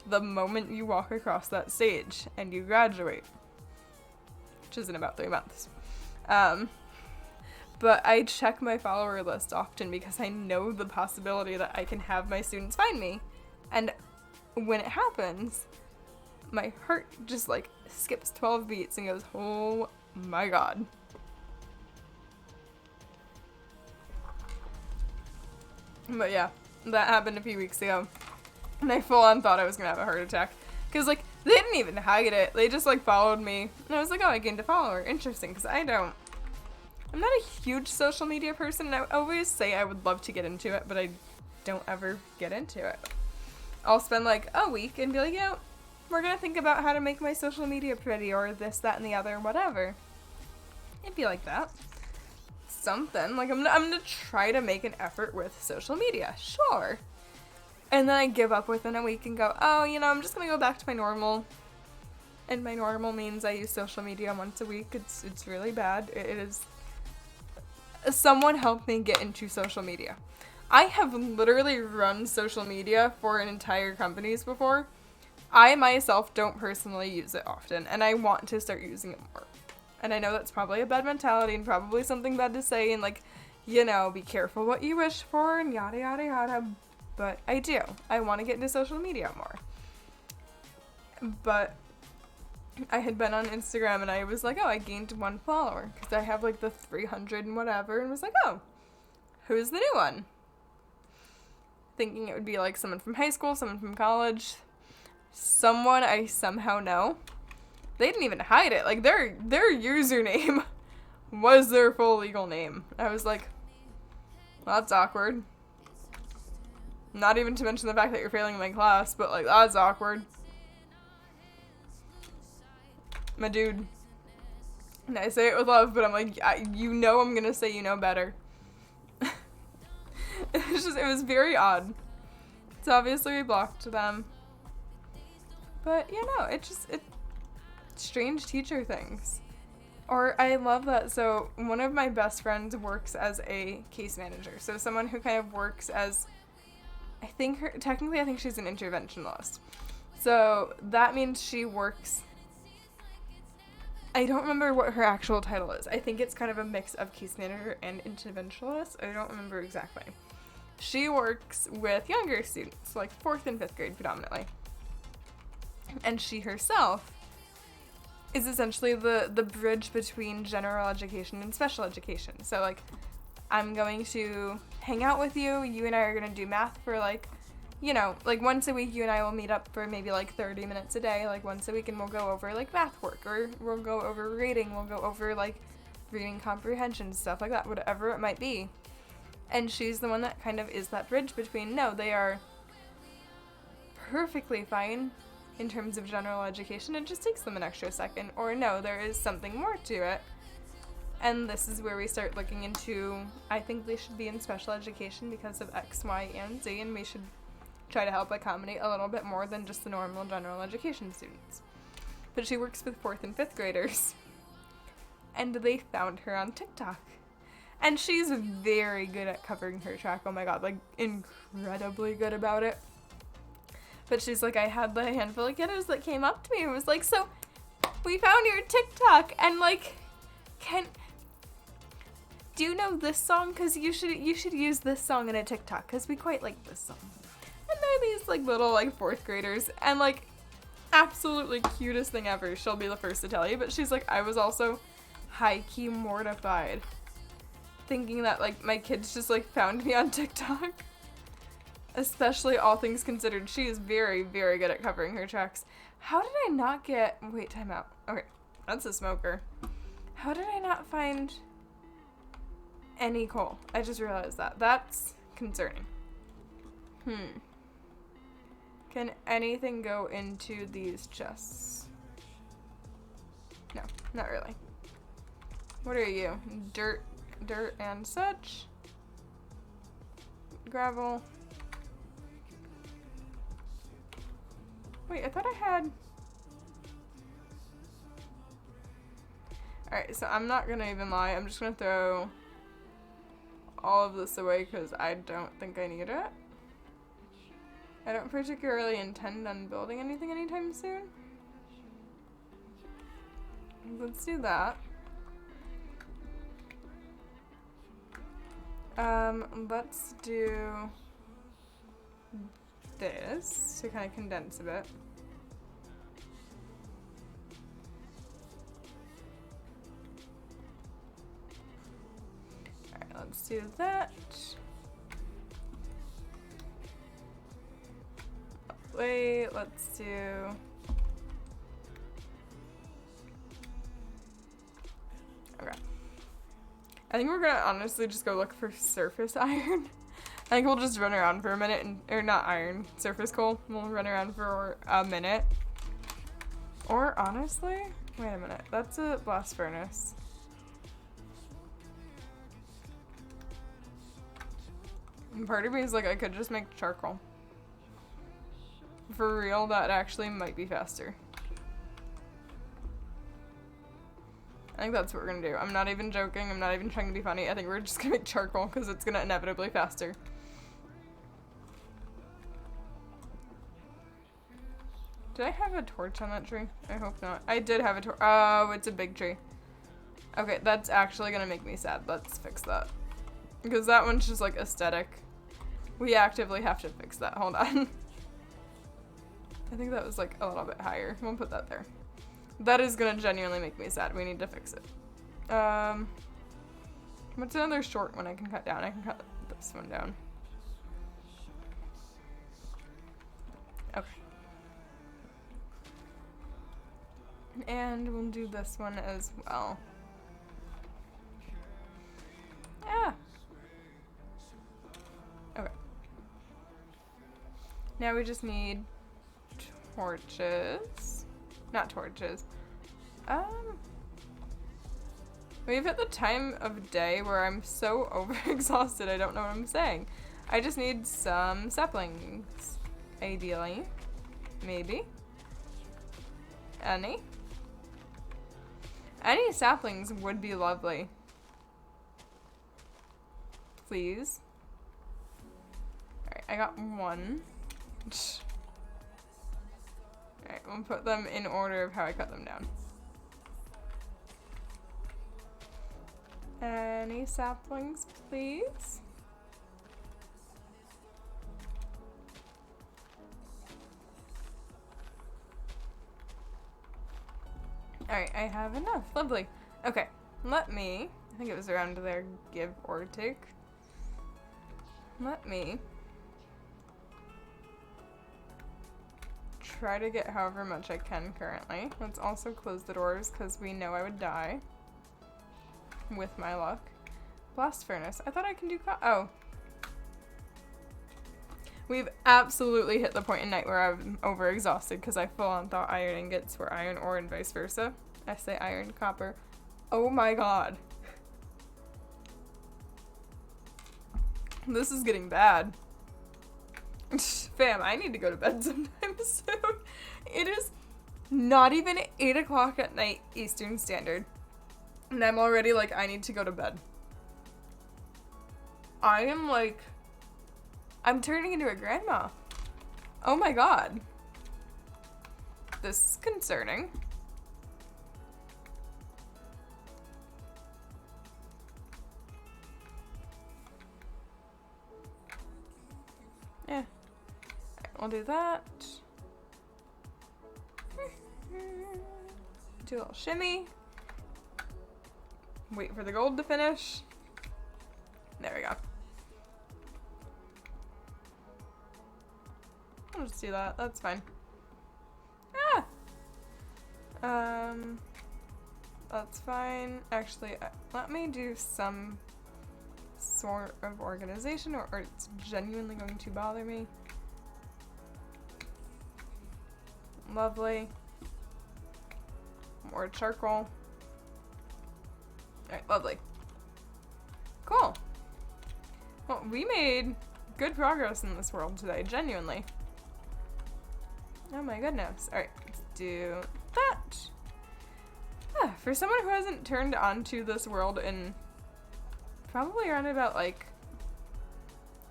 the moment you walk across that stage and you graduate. Which is in about 3 months. But I check my follower list often because I know the possibility that I can have my students find me. And when it happens, my heart just, like, skips 12 beats and goes, oh my God. But yeah, that happened a few weeks ago. And I full on thought I was gonna have a heart attack. Because, like, they didn't even hide it. They just, like, followed me. And I was like, oh, I gained a follower. Interesting, because I'm not a huge social media person. And I always say I would love to get into it, but I don't ever get into it. I'll spend, like, a week and be like, yeah, we're gonna think about how to make my social media pretty, or this, that, and the other, whatever. It'd be like that. Something. Like, I'm gonna try to make an effort with social media. Sure. And then I give up within a week and go, oh, you know, I'm just going to go back to my normal. And my normal means I use social media once a week. It's really bad. It is. Someone helped me get into social media. I have literally run social media for an entire companies before. I myself don't personally use it often, and I want to start using it more. And I know that's probably a bad mentality and probably something bad to say, and, like, you know, be careful what you wish for and yada yada yada. But I do. I want to get into social media more. But I had been on Instagram and I was like, oh, I gained 1 follower. Because I have, like, the 300 and whatever. And was like, oh, who's the new one? Thinking it would be, like, someone from high school, someone from college. Someone I somehow know. They didn't even hide it. Like, their username was their full legal name. I was like, well, that's awkward. Not even to mention the fact that you're failing my class, but like, that's awkward. My dude. And I say it with love, but I'm like, you know I'm gonna say you know better. It was very odd. So obviously we blocked them. But, yeah, no, it's strange teacher things. Or I love that. So one of my best friends works as a case manager. So someone who kind of works as, I think she's an interventionalist. So that means she works, I don't remember what her actual title is. I think it's kind of a mix of case manager and interventionalist. I don't remember exactly. She works with younger students, like 4th and 5th grade predominantly. And she herself is essentially the bridge between general education and special education. So, like, I'm going to hang out with you. You and I are going to do math for, like, you know, like once a week you and I will meet up for maybe like 30 minutes a day, like once a week, and we'll go over like math work, or we'll go over reading, we'll go over like reading comprehension, stuff like that, whatever it might be. And she's the one that kind of is that bridge between, no, they are perfectly fine in terms of general education, it just takes them an extra second, or no, there is something more to it. And this is where we start looking into, I think they should be in special education because of X, Y, and Z, and we should try to help accommodate a little bit more than just the normal general education students. But she works with 4th and 5th graders, and they found her on TikTok. And she's very good at covering her track, oh my god, like incredibly good about it. But she's like, I had the handful of kiddos that came up to me and was like, so, we found your TikTok, and like, do you know this song? Because you should use this song in a TikTok, because we quite like this song. And they're these like little like 4th graders, and like, absolutely cutest thing ever. She'll be the first to tell you, but she's like, I was also high-key mortified, thinking that like my kids just like found me on TikTok. Especially all things considered, she is very, very good at covering her tracks. How did I not get... Wait, time out. Okay, that's a smoker. How did I not find any coal? I just realized that. That's concerning. Can anything go into these chests? No, not really. What are you? Dirt and such? Gravel. Wait, I thought I had... Alright, so I'm not gonna even lie. I'm just gonna throw all of this away because I don't think I need it. I don't particularly intend on building anything anytime soon. Let's do that. Let's do this to kind of condense a bit. Alright, let's do that. Wait, let's do... Okay. I think we're gonna honestly just go look for surface iron. I think we'll just run around for a minute, or not iron, surface coal. We'll run around for a minute. Or honestly, wait a minute, that's a blast furnace. And part of me is like, I could just make charcoal. For real, that actually might be faster. I think that's what we're gonna do. I'm not even joking, I'm not even trying to be funny. I think we're just gonna make charcoal because it's gonna inevitably faster. Did I have a torch on that tree? I hope not. I did have a torch. Oh, it's a big tree. Okay, that's actually gonna make me sad. Let's fix that. Because that one's just like aesthetic. We actively have to fix that. Hold on. I think that was like a little bit higher. We'll put that there. That is gonna genuinely make me sad. We need to fix it. What's another short one I can cut down? I can cut this one down. Okay. And we'll do this one as well. Yeah. Okay. Now we just need torches. Not torches. We've hit the time of day where I'm so overexhausted I don't know what I'm saying. I just need some saplings. Ideally. Maybe. Any saplings would be lovely. Please. Alright, I got one. Alright, we'll put them in order of how I cut them down. Any saplings, please? Alright, I have enough. Lovely. Okay, let me, I think it was around there, give or take. Let me try to get however much I can currently. Let's also close the doors because we know I would die. With my luck. Blast furnace. I thought I can do oh. We've absolutely hit the point in night where I'm overexhausted because I full on thought iron ingots were iron ore and vice versa. I say iron, copper. Oh my god. This is getting bad. Fam, I need to go to bed sometime soon. It is not even 8 o'clock at night Eastern Standard. And I'm already like, I need to go to bed. I am like, I'm turning into a grandma. Oh my god. This is concerning. Yeah. Alright, we'll do that. Do a little shimmy. Wait for the gold to finish. There we go. I'll just do that. That's fine. Ah! That's fine. Actually, let me do some sort of organization or it's genuinely going to bother me. Lovely. More charcoal. Alright, lovely. Cool. Well, we made good progress in this world today, genuinely. Oh my goodness. Alright, let's do that. For someone who hasn't turned onto this world in probably around about like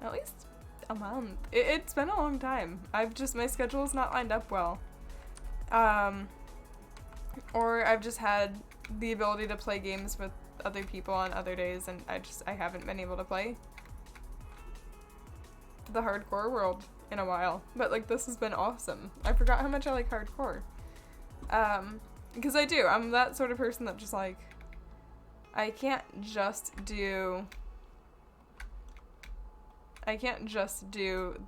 at least a month. It's been a long time. My schedule's not lined up well. Or I've just had the ability to play games with other people on other days and I haven't been able to play the hardcore world in a while. But like this has been awesome. I forgot how much I like hardcore. Because I do. I'm that sort of person that just like I can't just do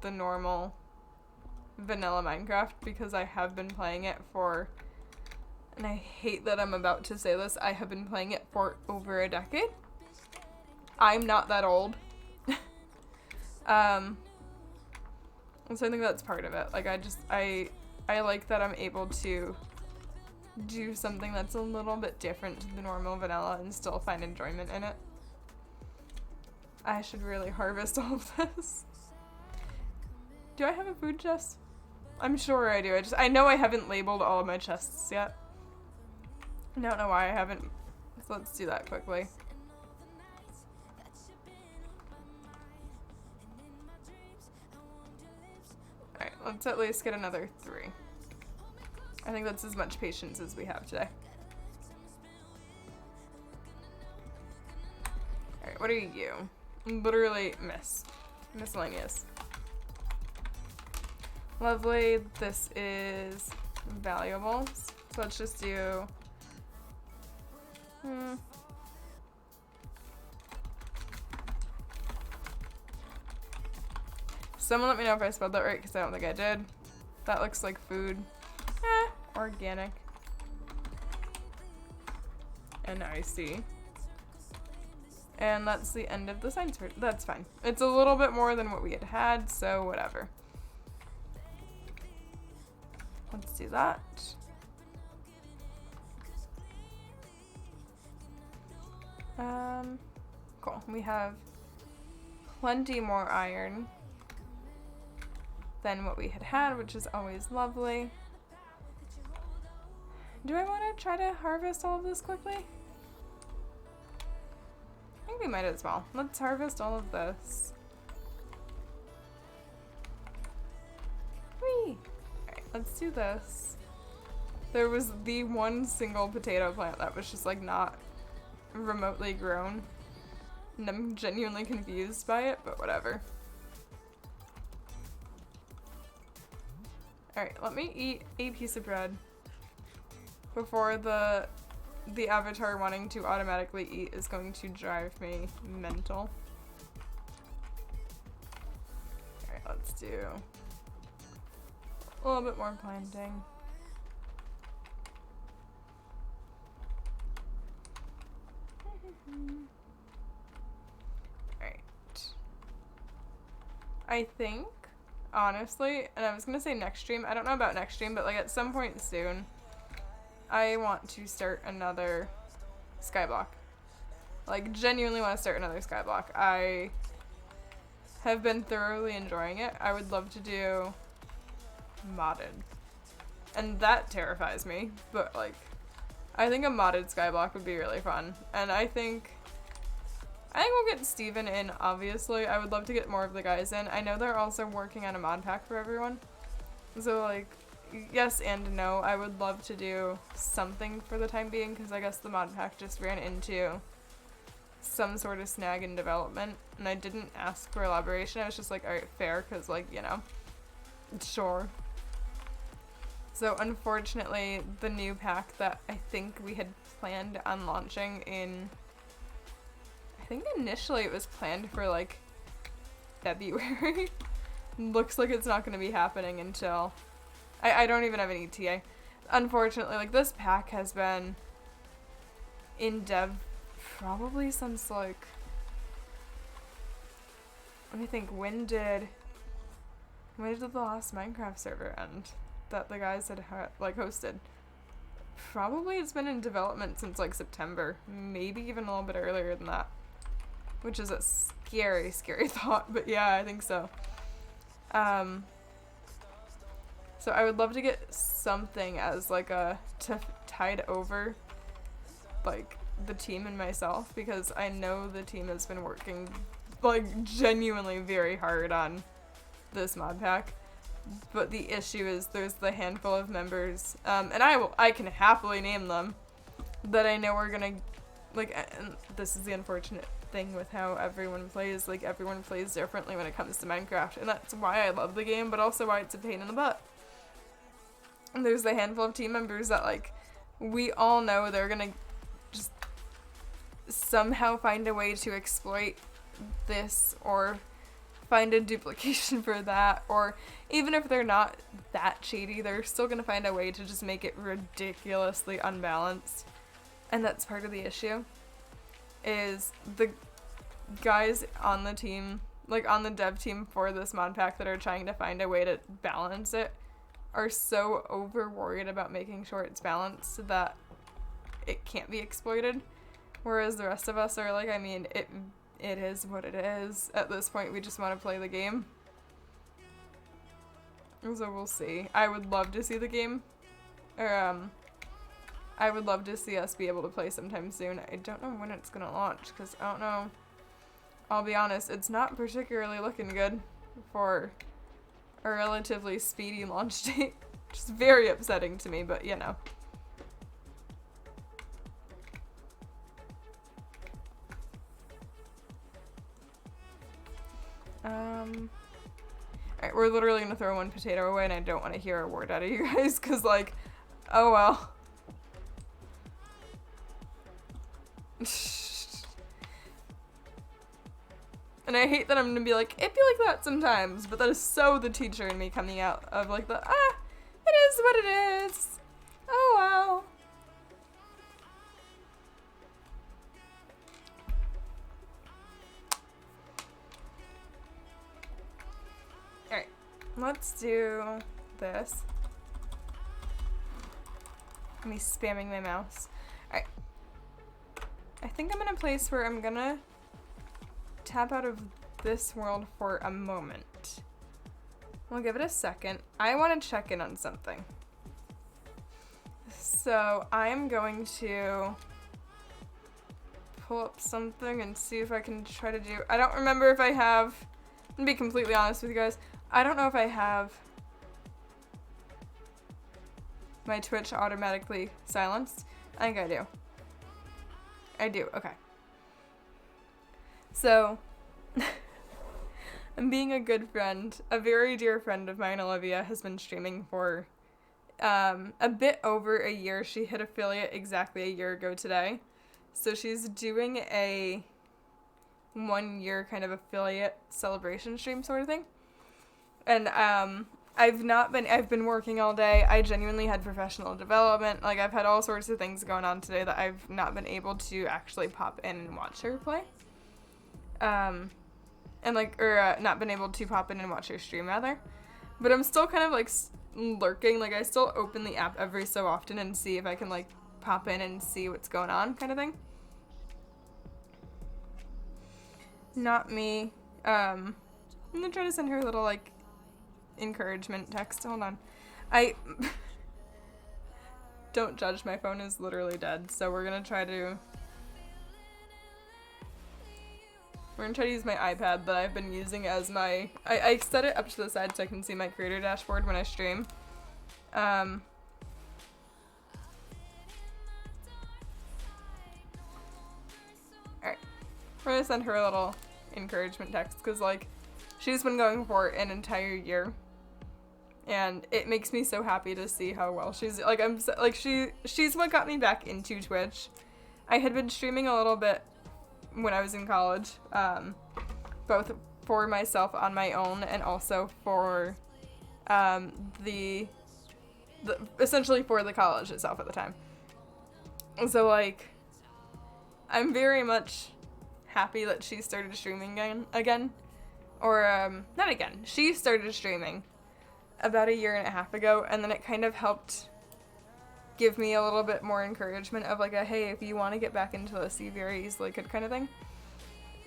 the normal vanilla Minecraft because I have been playing it for, and I hate that I'm about to say this, I have been playing it for over a decade. I'm not that old. So I think that's part of it. Like I like that I'm able to do something that's a little bit different to the normal vanilla and still find enjoyment in it. I should really harvest all of this. Do I have a food chest? I'm sure I do. I know I haven't labeled all of my chests yet. I don't know why I haven't. So let's do that quickly. Alright, let's at least get another 3. I think that's as much patience as we have today. Alright, what are you? Literally miscellaneous. Lovely. This is valuables. So let's just do Someone let me know if I spelled that right because I don't think I did. That looks like food. Organic. And I see. And that's the end of the science part. That's fine. It's a little bit more than what we had, so whatever. let's do that. Cool. We have plenty more iron than what we had, which is always lovely. Do I want to try to harvest all of this quickly? I think we might as well. Let's harvest all of this. Whee! Alright, let's do this. There was the one single potato plant that was just like not remotely grown. And I'm genuinely confused by it, but whatever. Alright, let me eat a piece of bread before the avatar wanting to automatically eat is going to drive me mental. Alright, let's do a little bit more planting. Alright. I think, honestly, and I was gonna say next stream, I don't know about next stream, but like at some point soon, I want to start another skyblock. Like, genuinely want to start another skyblock. I have been thoroughly enjoying it. I would love to do modded. And that terrifies me, but like, I think a modded skyblock would be really fun. And I think we'll get Steven in, obviously. I would love to get more of the guys in. I know they're also working on a mod pack for everyone. So like, yes and no. I would love to do something for the time being, because I guess the mod pack just ran into some sort of snag in development, and I didn't ask for elaboration. I was just like, alright, fair, because like, you know, sure. So unfortunately, the new pack that I think we had planned on launching in, I think initially it was planned for like February. Looks like it's not going to be happening until, I don't even have an ETA. Unfortunately, like, this pack has been in dev probably since like, let me think, when did the last Minecraft server end that the guys had like hosted? Probably it's been in development since like September, maybe even a little bit earlier than that, which is a scary, scary thought, but yeah, I think so. So I would love to get something as like a tide over like the team and myself, because I know the team has been working like genuinely very hard on this mod pack. But the issue is there's the handful of members, and I can happily name them, that I know are gonna, like, and this is the unfortunate thing with how everyone plays, like, everyone plays differently when it comes to Minecraft, and that's why I love the game, but also why it's a pain in the butt. And there's the handful of team members that, like, we all know they're gonna just somehow find a way to exploit this, or find a duplication for that, or even if they're not that shady, they're still gonna find a way to just make it ridiculously unbalanced. And that's part of the issue, is the guys on the team, like on the dev team for this mod pack that are trying to find a way to balance it, are so over worried about making sure it's balanced that it can't be exploited. Whereas the rest of us are like, I mean, it is what it is. At this point, we just want to play the game. So we'll see. I would love to see the game. Or, I would love to see us be able to play sometime soon. I don't know when it's gonna launch, because I don't know. I'll be honest, it's not particularly looking good for a relatively speedy launch date. Which is very upsetting to me, but you know. Alright, we're literally gonna throw one potato away, and I don't want to hear a word out of you guys, because, like, oh well. And I hate that I'm gonna be like, it'd be like that sometimes, but that is so the teacher in me coming out of, like, it is what it is. Oh well. Alright, let's do this. me spamming my mouse. Alright. I think I'm in a place where I'm gonna tap out of this world for a moment. We'll give it a second. I want to check in on something. So I'm going to pull up something and see if I can try to do... I don't remember if I have... I'm gonna be completely honest with you guys. I don't know if I have my Twitch automatically silenced. I think I do. I do, okay. So, I'm being a good friend. A very dear friend of mine, Olivia, has been streaming for a bit over a year. She hit affiliate exactly a year ago today. So she's doing a 1 year kind of affiliate celebration stream sort of thing. And I've been working all day. I genuinely had professional development. Like, I've had all sorts of things going on today that I've not been able to actually pop in and watch her play. Not been able to pop in and watch her stream, rather. But I'm still kind of, like, lurking. Like, I still open the app every so often and see if I can, like, pop in and see what's going on, kind of thing. Not me. I'm gonna try to send her a little, like, encouragement text. Hold on. Don't judge, my phone is literally dead, so we're gonna try to use my iPad that I've been using as my... I set it up to the side so I can see my creator dashboard when I stream. Alright. We're gonna send her a little encouragement text, because, like, she's been going for an entire year. And it makes me so happy to see how well she's... Like, she's what got me back into Twitch. I had been streaming a little bit when I was in college, both for myself on my own and also for essentially for the college itself at the time. So, like, I'm very much happy that she started streaming again. Or, not again. She started streaming about 1.5 years ago, and then it kind of helped give me a little bit more encouragement of, like, hey, if you want to get back into this, you very easily could, kind of thing.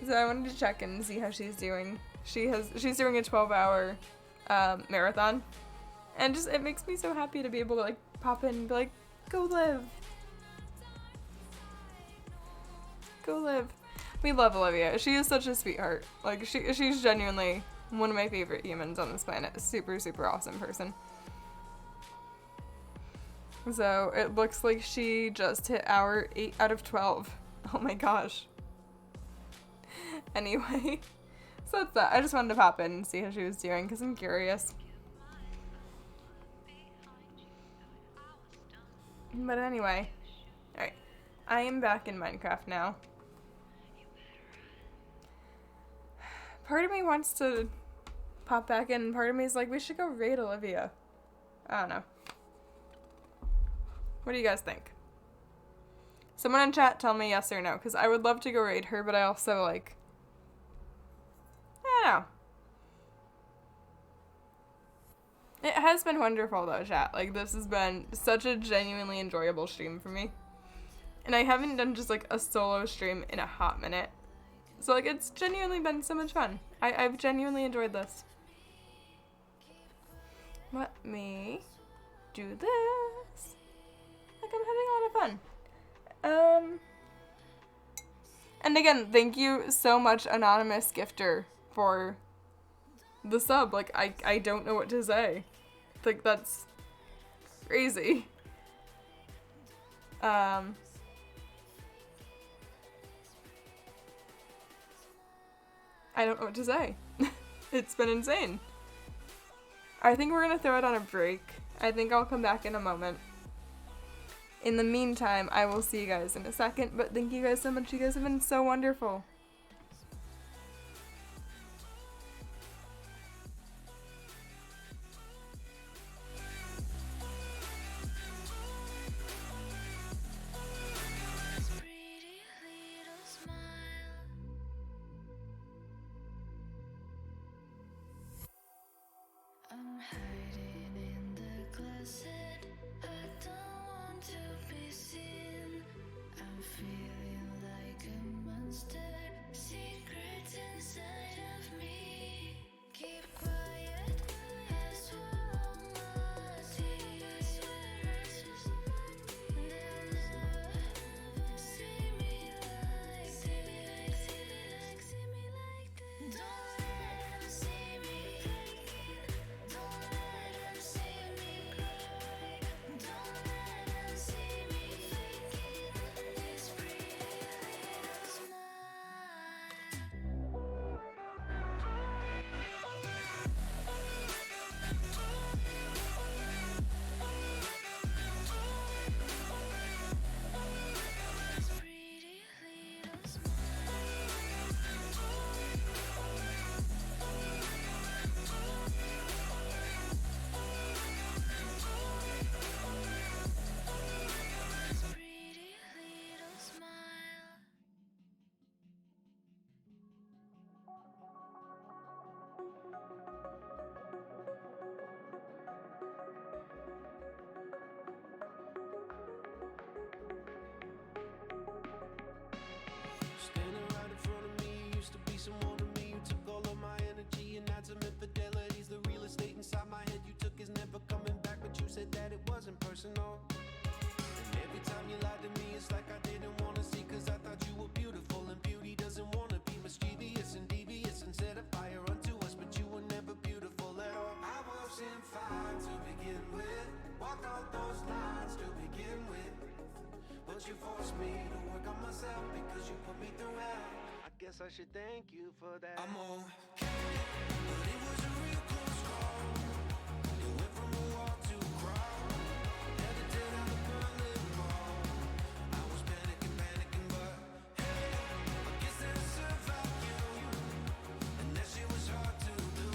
So I wanted to check in and see how she's doing. She's doing a 12-hour marathon, and just, it makes me so happy to be able to, like, pop in and be like, go live. Go live. We love Olivia. She is such a sweetheart. Like, she's genuinely one of my favorite humans on this planet. Super, super awesome person. So, it looks like she just hit hour 8 out of 12. Oh my gosh. Anyway, so that's that. I just wanted to pop in and see how she was doing, because I'm curious. But anyway. Alright. I am back in Minecraft now. Part of me wants to pop back in, and part of me is like, we should go raid Olivia. I don't know. What do you guys think? Someone in chat tell me yes or no, because I would love to go raid her, but I also, like, I don't know. It has been wonderful, though, chat. Like, this has been such a genuinely enjoyable stream for me. And I haven't done just, like, a solo stream in a hot minute. So, like, it's genuinely been so much fun. I've genuinely enjoyed this. Let me do this. Like, I'm having a lot of fun. And again, thank you so much, Anonymous Gifter, for the sub. Like, I don't know what to say. Like, that's crazy. I don't know what to say. It's been insane. I think we're gonna throw it on a break. I think I'll come back in a moment. In the meantime, I will see you guys in a second, but thank you guys so much. You guys have been so wonderful. I'm hiding in the closet. I don't want to Walked all those lines to begin with, but you forced me to work on myself because you put me through hell. I guess I should thank you for that. I'm okay, but it was a real close call. It went from a walk to a crawl. Had to tear down the Berlin Wall. I was panicking, but hey, I guess that I survived you. And that shit was hard to do.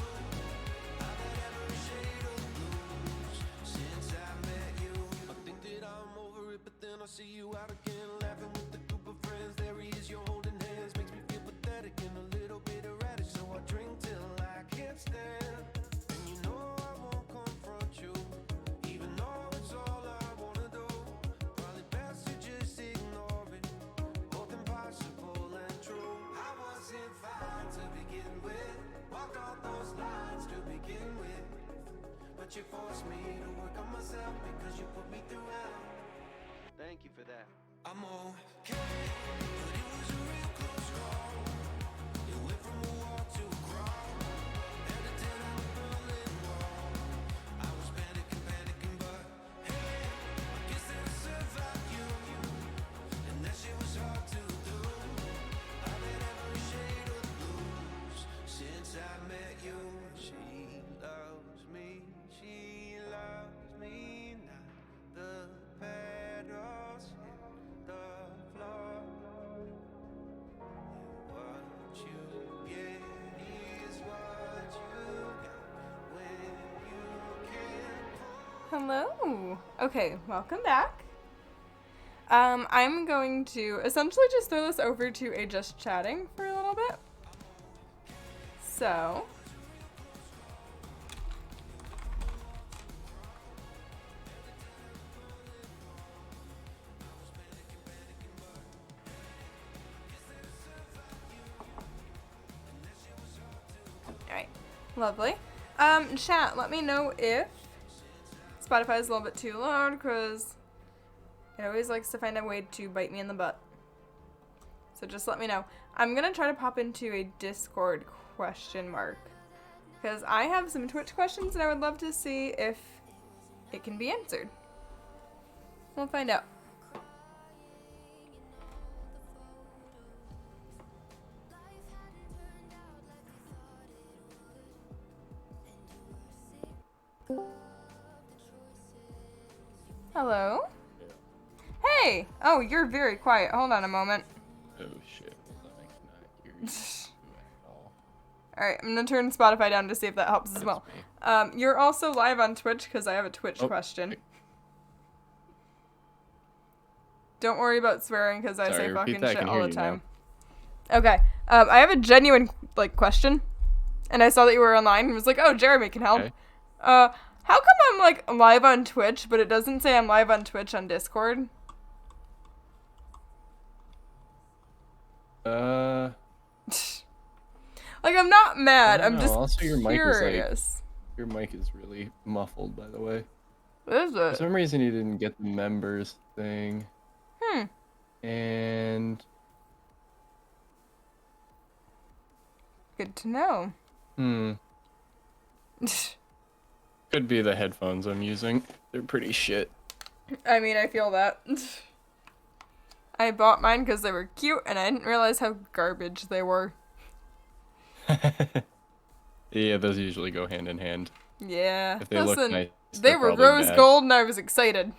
I've had every shade of blues since I met you. I think that I'm over it, but then I see you out again, laughing with the group of friends. There he is, you're holding hands, makes me feel pathetic and a little bit erratic. So I drink till I can't stand. And you know I won't confront you, even though it's all I wanna do. Probably best to just ignore it, both impossible and true. I wasn't fine to begin with, walked all those lines to begin with, but you forced me to work on myself because you put me through hell. Thank you for that. I'm okay, but it was a real close call. It went from a walk to a crawl. Had to tear down the Berlin Wall. I was panicking, but hey, I guess that I survived you. And that shit was hard to do. I've had every shade of blues since I met you. She loves me now. The pedals hit the floor. What you get is what you got when you can't. Hello. Okay, welcome back. I'm going to essentially just throw this over to a just chatting for a little bit. So, alright, lovely. Chat, let me know if Spotify is a little bit too loud, because it always likes to find a way to bite me in the butt. So just let me know. I'm going to try to pop into a Discord question mark, because I have some Twitch questions and I would love to see if it can be answered. We'll find out. Hello? Hey! Oh, you're very quiet. Hold on a moment. Oh shit, well, I cannot hear you at all. Alright, I'm gonna turn Spotify down to see if that helps as That's well. me. You're also live on Twitch, because I have a Twitch Oh, question. okay. Don't worry about swearing, because I Sorry, say repeat fucking that. I shit can all hear the you time. Okay, I have a genuine, question, and I saw that you were online, and was like, oh, Jeremy can help. Okay. How come I'm, live on Twitch, but it doesn't say I'm live on Twitch on Discord? I'm not mad. I don't I'm know. just Also, your mic is, curious. your mic is really muffled, by the way. What is For it? some reason, you didn't get the members thing. And Good to know. could be the headphones I'm using. They're pretty shit. I mean, I feel that. I bought mine because they were cute, and I didn't realize how garbage they were. Yeah, those usually go hand in hand. Yeah. If they look Listen, nice, they they're were probably rose bad. gold, and I was excited.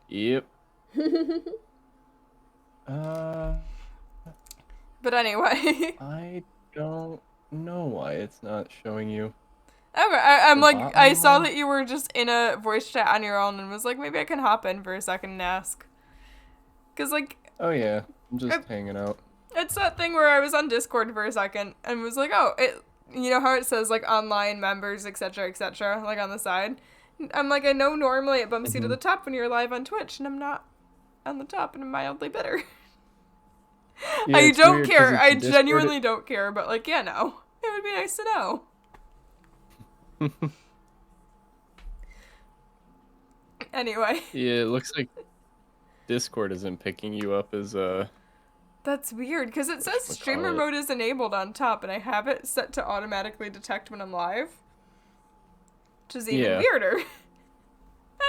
Yep. But anyway. I don't know why it's not showing you. Okay, I'm The like, bot I saw one? that you were just in a voice chat on your own, and was like, maybe I can hop in for a second and ask. Because, Oh yeah, I'm just hanging out. it's that thing where I was on Discord for a second, and was like, oh, you know how it says, online members, etc., on the side? I'm like, I know normally it bumps you to the top when you're live on Twitch, and I'm not on the top, and I'm mildly bitter. Yeah, I it's don't weird 'cause care. it's I a Discord- genuinely don't care, but, no. It would be nice to know. Anyway. Yeah, it looks like Discord isn't picking you up as That's weird, because it says Whatchamacallit. streamer mode is enabled on top, and I have it set to automatically detect when I'm live. Which is even Yeah. weirder.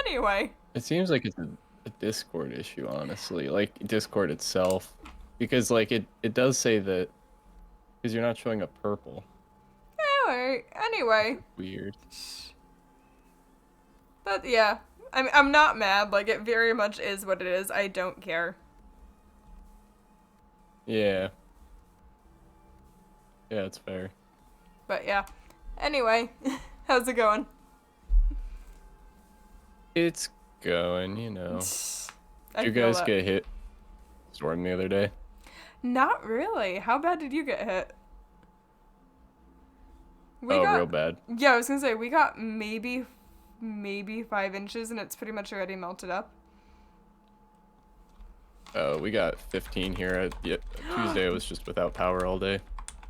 Anyway. It seems like it's a Discord issue, honestly. Like Discord itself, because like it does say that because you're not showing a purple. Anyway. Weird. But yeah. I'm not mad. Like, it very much is what it is. I don't care. Yeah. Yeah, it's fair. But yeah. Anyway. How's it going? It's going, you know. I Did you feel guys that. get hit storm the other day? Not really. How bad did you get hit? We Real bad. Yeah, I was gonna say we got maybe 5 inches, and it's pretty much already melted up. Oh, we got 15 here. Tuesday I was just without power all day.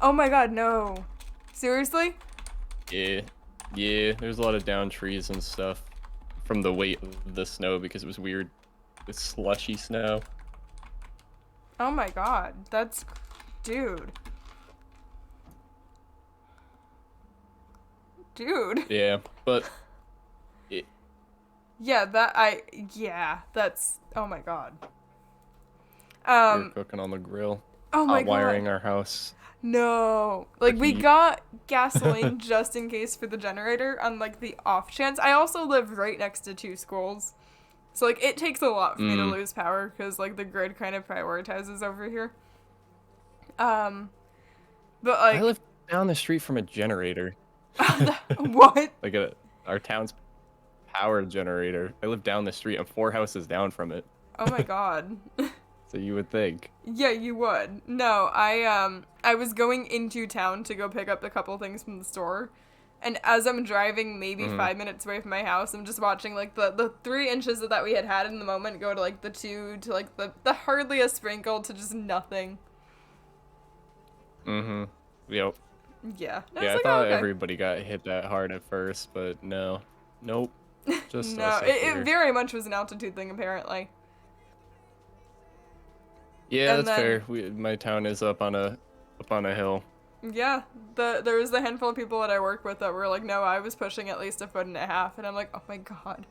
Oh my god, no. Seriously? Yeah. Yeah, there's a lot of downed trees and stuff from the weight of the snow because it was weird. It's slushy snow. Oh my god. That's... Dude. Dude. Yeah, but Yeah, that's... Oh my god. we're cooking on the grill. Oh my Hot wiring god. our house. No. Like, we heat. got gasoline just in case for the generator on, like, the off chance. I also live right next to 2 schools. So, like, it takes a lot for me to lose power because, like, the grid kind of prioritizes over here. But, like... I live down the street from a generator. What? Like our town's power generator. I live down the street. I'm 4 houses down from it. Oh my god. So you would think. Yeah, you would. No, I was going into town to go pick up a couple things from the store. And as I'm driving maybe 5 minutes away from my house, I'm just watching, like, the 3 inches that we had in the moment go to, like, the 2 to, like, the hardly a sprinkle to just nothing. Mm-hmm. Yep. Yeah. I thought everybody got hit that hard at first, but no. Nope. Just No, us up it here. very much was an altitude thing, apparently. Yeah, and that's then- fair. My town is up on a hill. Yeah, there was the handful of people that I work with that were like, no, I was pushing at least 1.5 feet, and I'm like, oh my god.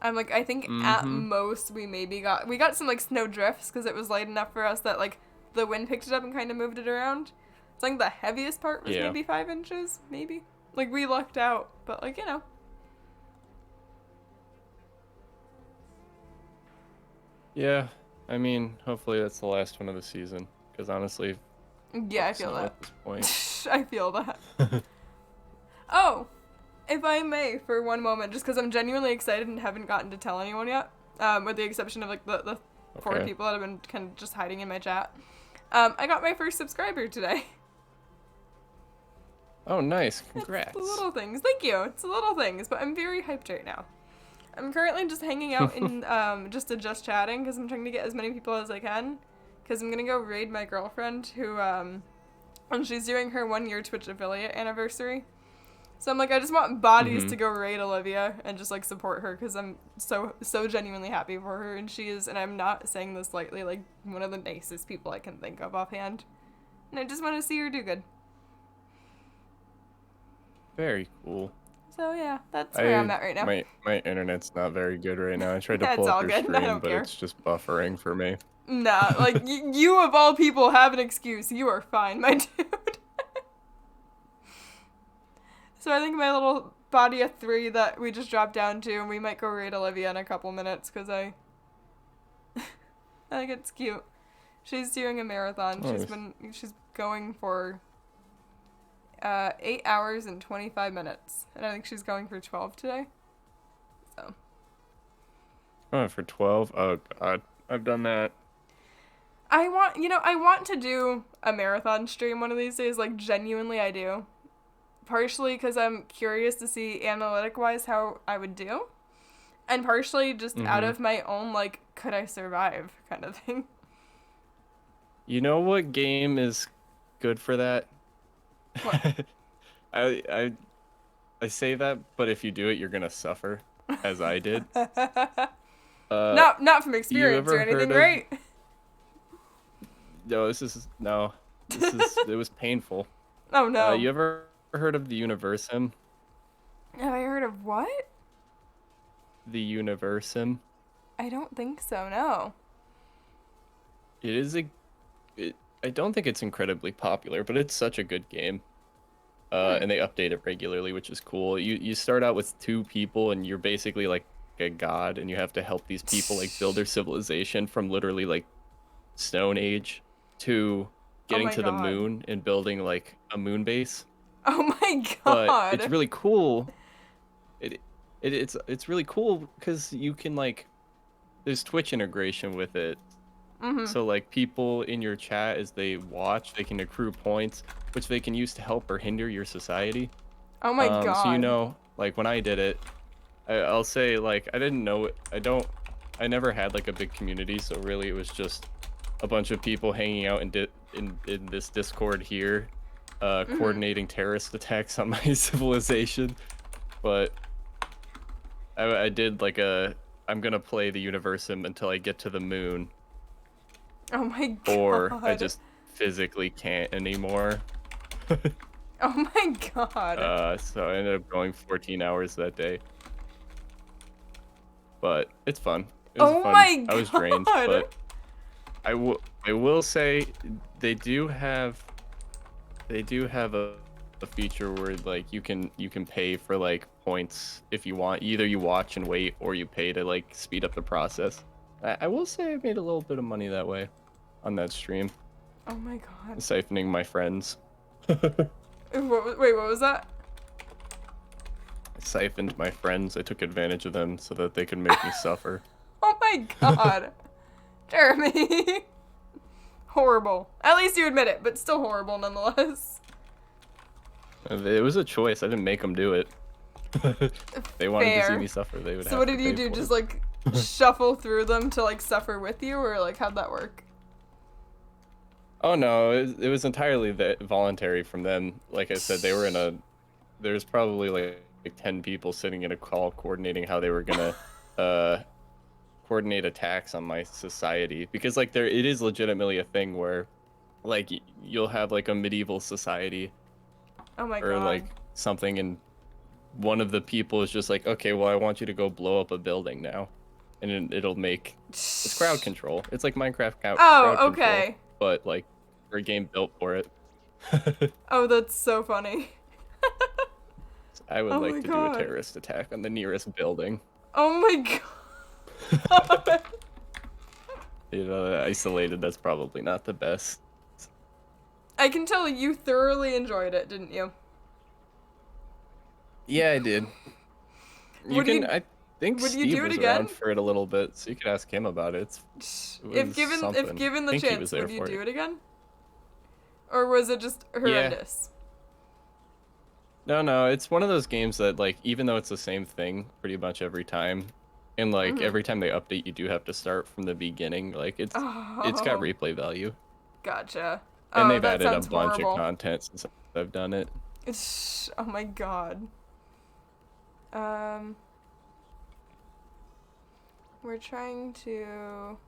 I'm like, I think at most we got some like snow drifts because it was light enough for us that like the wind picked it up and kind of moved it around. So I think the heaviest part was maybe 5 inches, maybe. Like we lucked out, but like, you know. Yeah, I mean, hopefully that's the last one of the season. Because honestly, Yeah, I feel snow that. at this point. I feel that. Oh, if I may, for one moment, just because I'm genuinely excited and haven't gotten to tell anyone yet, with the exception of like the 4 Okay. people that have been kind of just hiding in my chat. I got my first subscriber today. Oh, nice. Congrats. It's the little things. Thank you. It's the little things, but I'm very hyped right now. I'm currently just hanging out in just chatting because I'm trying to get as many people as I can. Because I'm gonna go raid my girlfriend who and she's doing her 1-year Twitch affiliate anniversary. So I'm like, I just want bodies to go raid Olivia and just like support her because I'm so genuinely happy for her, and she is, and I'm not saying this lightly, like one of the nicest people I can think of offhand. And I just want to see her do good. Very cool. So yeah, that's where I'm at right now. My internet's not very good right now. I tried to Yeah, pull it's up all your good. I screen, don't but care. it's just buffering for me. Nah, like, you of all people have an excuse. You are fine, my dude. So I think my little body of 3 that we just dropped down to, and we might go raid Olivia in a couple minutes, because I think it's cute. She's doing a marathon. Nice. She's going for 8 hours and 25 minutes. And I think she's going for 12 today. So. Oh, for 12? Oh, God. I've done that. I want to do a marathon stream one of these days, like, genuinely I do. Partially because I'm curious to see analytic-wise how I would do, and partially just out of my own, like, could I survive kind of thing. You know what game is good for that? What? I say that, but if you do it, you're gonna suffer, as I did. Not from experience or ever anything, heard of- right? No, it was painful. Oh no. You ever heard of the Universum? Have I heard of what? the Universum? I don't think so, no. It is I don't think it's incredibly popular, but it's such a good game. And they update it regularly, which is cool. You start out with 2 people, and you're basically like a god, and you have to help these people like build their civilization from literally like Stone Age to getting my to the God. moon and building like a moon base. Oh my But god. it's really cool. It's really cool because you can like there's Twitch integration with it. So like people in your chat as they watch, they can accrue points, which they can use to help or hinder your society. Oh my god. So you know, like when I did it, I'll say like I didn't know it. I never had like a big community, so really it was just a bunch of people hanging out in this Discord here, coordinating terrorist attacks on my civilization. But I did like I'm gonna play the Universum until I get to the moon, Oh my god. or I just physically can't anymore. Oh my god. So I ended up going 14 hours that day. But it's fun. It was Oh fun. my I was drained, God. but I will say they do have a feature where like you can pay for like points if you want. Either you watch and wait, or you pay to like speed up the process. I will say I made a little bit of money that way on that stream, Oh my god. siphoning my friends. Wait, what was that? I siphoned my friends. I took advantage of them so that they could make me suffer. Oh my god. Jeremy. Horrible. At least you admit it, but still horrible nonetheless. It was a choice. I didn't make them do it. They wanted to see Fair. me suffer. They would So have what to did you pay do? for Just it. like shuffle through them to like suffer with you, or like how'd that work? Oh no, it was entirely voluntary from them. Like I said, they were there's probably like 10 people sitting in a call coordinating how they were gonna coordinate attacks on my society, because like it is legitimately a thing where like you'll have like a medieval society Oh my or god. like something, and one of the people is just like, okay, well I want you to go blow up a building now, and it'll make it's crowd control. It's like Minecraft crowd Oh, control, okay. but like for a game built for it. Oh, that's so funny. I would Oh like my to God. do a terrorist attack on the nearest building. Oh my god. You know, isolated, that's probably not the best. I can tell you thoroughly enjoyed it, didn't you? Yeah, I did. I think would you Steve do it was again? around for it a little bit, so you could ask him about it. If given the I think he chance, was there would you for do it. it again? Or was it just horrendous? No, it's one of those games that like even though it's the same thing pretty much every time, and like every time they update, you do have to start from the beginning. Like it's got Oh. replay value, Gotcha. and Oh, they've that added a sounds bunch horrible. of content since I've done it. Oh my god. We're trying to...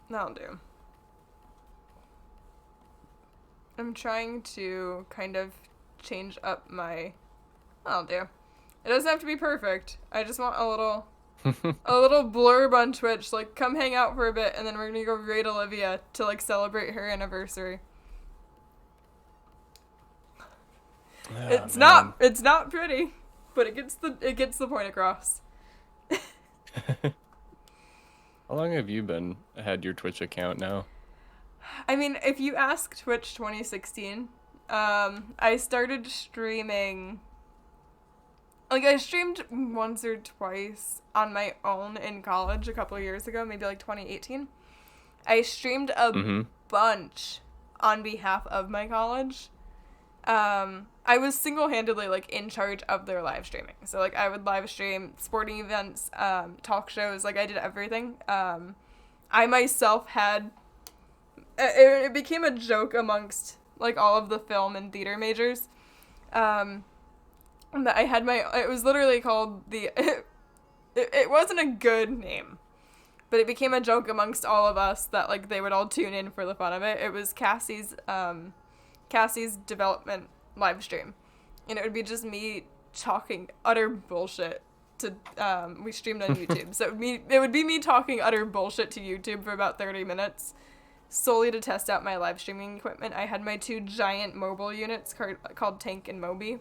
That'll do. I'm trying to kind of change up my... That'll do. It doesn't have to be perfect. I just want a little blurb on Twitch, like, come hang out for a bit, and then we're gonna go raid Olivia to, like, celebrate her anniversary. It's not pretty, but it gets the point across. How long have you had your Twitch account now? I mean, if you ask Twitch 2016, I started streaming. Like, I streamed once or twice on my own in college a couple of years ago, maybe like 2018. I streamed a bunch on behalf of my college. I was single-handedly, like, in charge of their live streaming. So, like, I would live stream sporting events, talk shows, like, I did everything. I myself had... It became a joke amongst, like, all of the film and theater majors. That I had it was literally called the... It wasn't a good name. But it became a joke amongst all of us that, like, they would all tune in for the fun of it. It was Cassie's development live stream. And it would be just me talking utter bullshit to we streamed on YouTube. So it would be me talking utter bullshit to YouTube for about 30 minutes solely to test out my live streaming equipment. I had my 2 giant mobile units called Tank and Moby.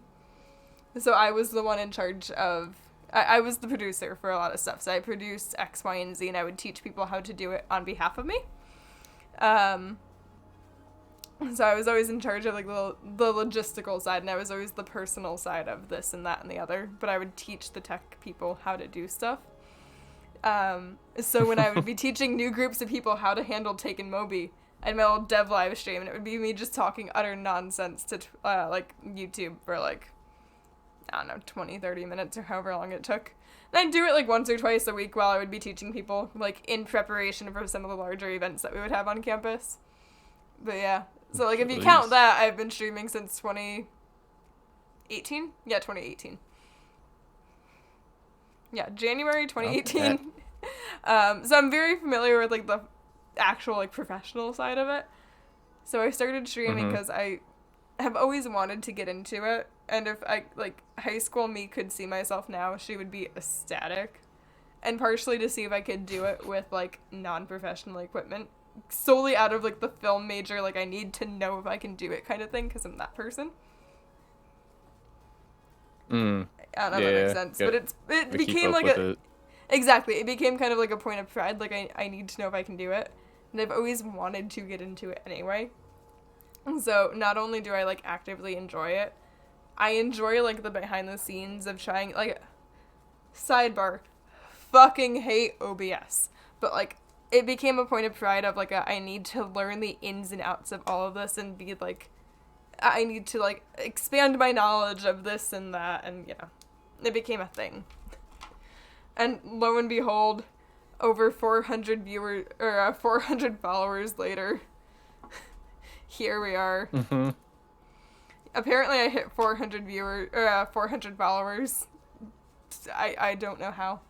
So I was the one in charge of I was the producer for a lot of stuff. So I produced X, Y, and Z, and I would teach people how to do it on behalf of me. So I was always in charge of like the logistical side, and I was always the personal side of this and that and the other. But I would teach the tech people how to do stuff. So when I would be teaching new groups of people how to handle Take and Moby, I had my little dev live stream, and it would be me just talking utter nonsense to like YouTube for like, I don't know, 20, 30 minutes or however long it took. And I'd do it like once or twice a week while I would be teaching people, like in preparation for some of the larger events that we would have on campus. But yeah, so like if you count that, I've been streaming since 2018? Yeah, 2018. Yeah, January 2018. So I'm very familiar with like the actual like professional side of it. So I started streaming because I have always wanted to get into it. And if I, like, high school me could see myself now, she would be ecstatic. And partially to see if I could do it with, like, non-professional equipment. Solely out of, like, the film major, like, I need to know if I can do it kind of thing, because I'm that person. I don't know if that makes sense. But it became, like, exactly, it became kind of, like, a point of pride. Like, I need to know if I can do it. And I've always wanted to get into it anyway. And so, not only do I, like, actively enjoy it, I enjoy, like, the behind the scenes of trying, like, sidebar, fucking hate OBS. But, like, it became a point of pride of, like, I need to learn the ins and outs of all of this and be, like, I need to, like, expand my knowledge of this and that, and, you know, it became a thing. And lo and behold, over 400 viewers, or 400 followers later, here we are. Mm-hmm. Apparently I hit 400 viewers, or 400 followers. I don't know how.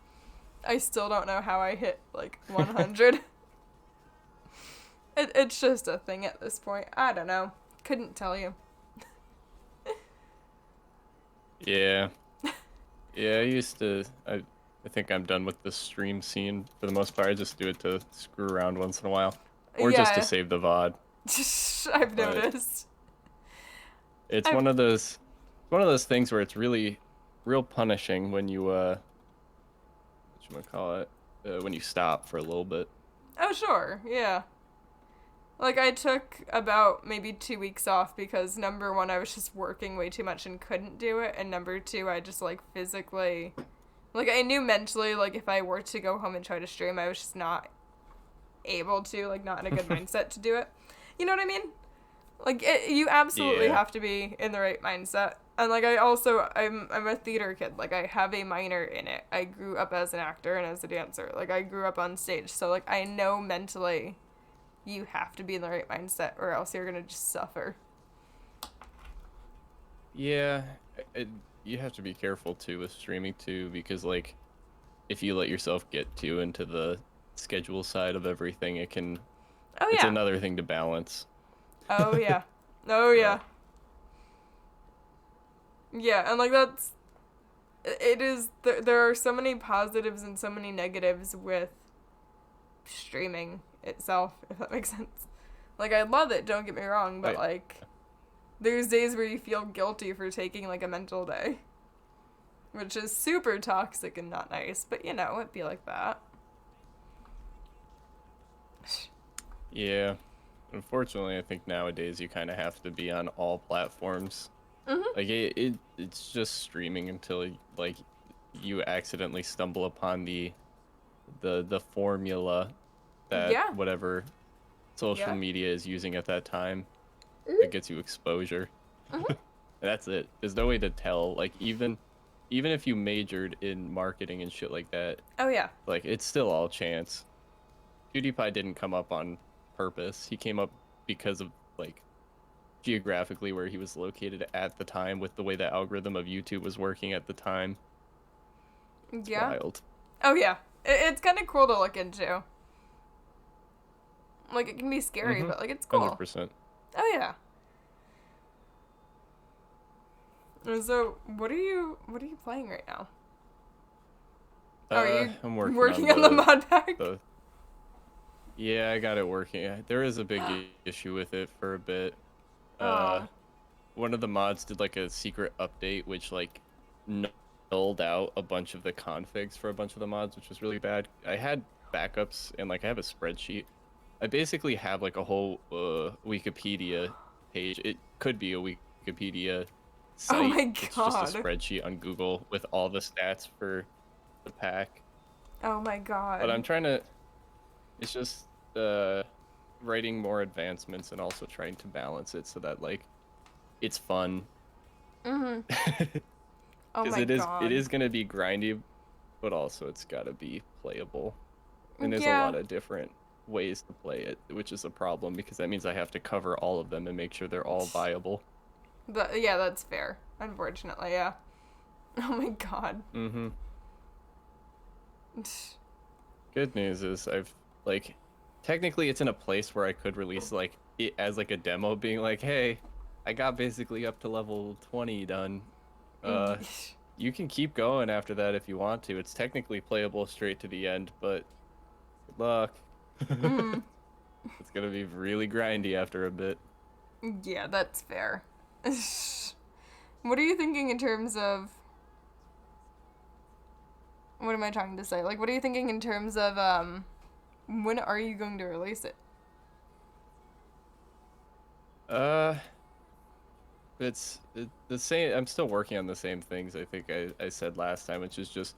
I still don't know how I hit, like, 100. It's just a thing at this point. I don't know. Couldn't tell you. Yeah. Yeah, I think I'm done with the stream scene for the most part. I just do it to screw around once in a while. Or just to save the VOD. I've noticed. It's one of those things where it's really real punishing when you when you stop for a little bit. Oh sure, yeah. Like I took about maybe 2 weeks off because number one, I was just working way too much and couldn't do it, and number two, I just like physically, like I knew mentally, like if I were to go home and try to stream, I was just not able to, like not in a good mindset to do it. You know what I mean? Like, you absolutely have to be in the right mindset. And, like, I'm a theater kid. Like, I have a minor in it. I grew up as an actor and as a dancer. Like, I grew up on stage. So, like, I know mentally you have to be in the right mindset or else you're going to just suffer. Yeah. You have to be careful, too, with streaming, too. Because, like, if you let yourself get too into the schedule side of everything, it's another thing to balance. Oh, yeah. Oh, yeah. Yeah, and, like, there are so many positives and so many negatives with streaming itself, if that makes sense. Like, I love it, don't get me wrong, but, like, there's days where you feel guilty for taking, like, a mental day. Which is super toxic and not nice, but, you know, it'd be like that. Yeah. Unfortunately, I think nowadays you kind of have to be on all platforms. Mm-hmm. Like it's just streaming until like you accidentally stumble upon the formula that whatever social media is using at that time. Mm-hmm. It gets you exposure. Mm-hmm. That's it. There's no way to tell. Like even if you majored in marketing and shit like that. Oh yeah. Like it's still all chance. PewDiePie didn't come up on purpose. He came up because of like geographically where he was located at the time with the way the algorithm of YouTube was working at the time. It's wild. Oh yeah. It's kind of cool to look into. Like it can be scary, but like it's cool. 100%. Oh yeah. So, what are you playing right now? Are you I'm working working on the mod pack? Yeah, I got it working. There is a big issue with it for a bit. Oh. One of the mods did like a secret update, which like nulled out a bunch of the configs for a bunch of the mods, which was really bad. I had backups and like I have a spreadsheet. I basically have like a whole Wikipedia page. It could be a Wikipedia site. Oh my It's just a god. spreadsheet on Google with all the stats for the pack. Oh my god. But I'm trying to. It's just writing more advancements and also trying to balance it so that like it's fun. Mhm. Oh Because my it god. is gonna be grindy, but also it's gotta be playable. And there's a Yeah. lot of different ways to play it, which is a problem because that means I have to cover all of them and make sure they're all viable. Yeah, that's fair. Unfortunately, yeah. Oh my god. Mm-hmm. Good news is I've like technically it's in a place where I could release like it as like a demo being like, hey, I got basically up to level 20 done. You can keep going after that if you want to. It's technically playable straight to the end, but good luck. Mhm. It's gonna be really grindy after a bit. Yeah, that's fair. What are you thinking in terms of... What am I trying to say? Like, what are you thinking in terms of, when are you going to release it? The same. I'm still working on the same things I think I said last time, which is just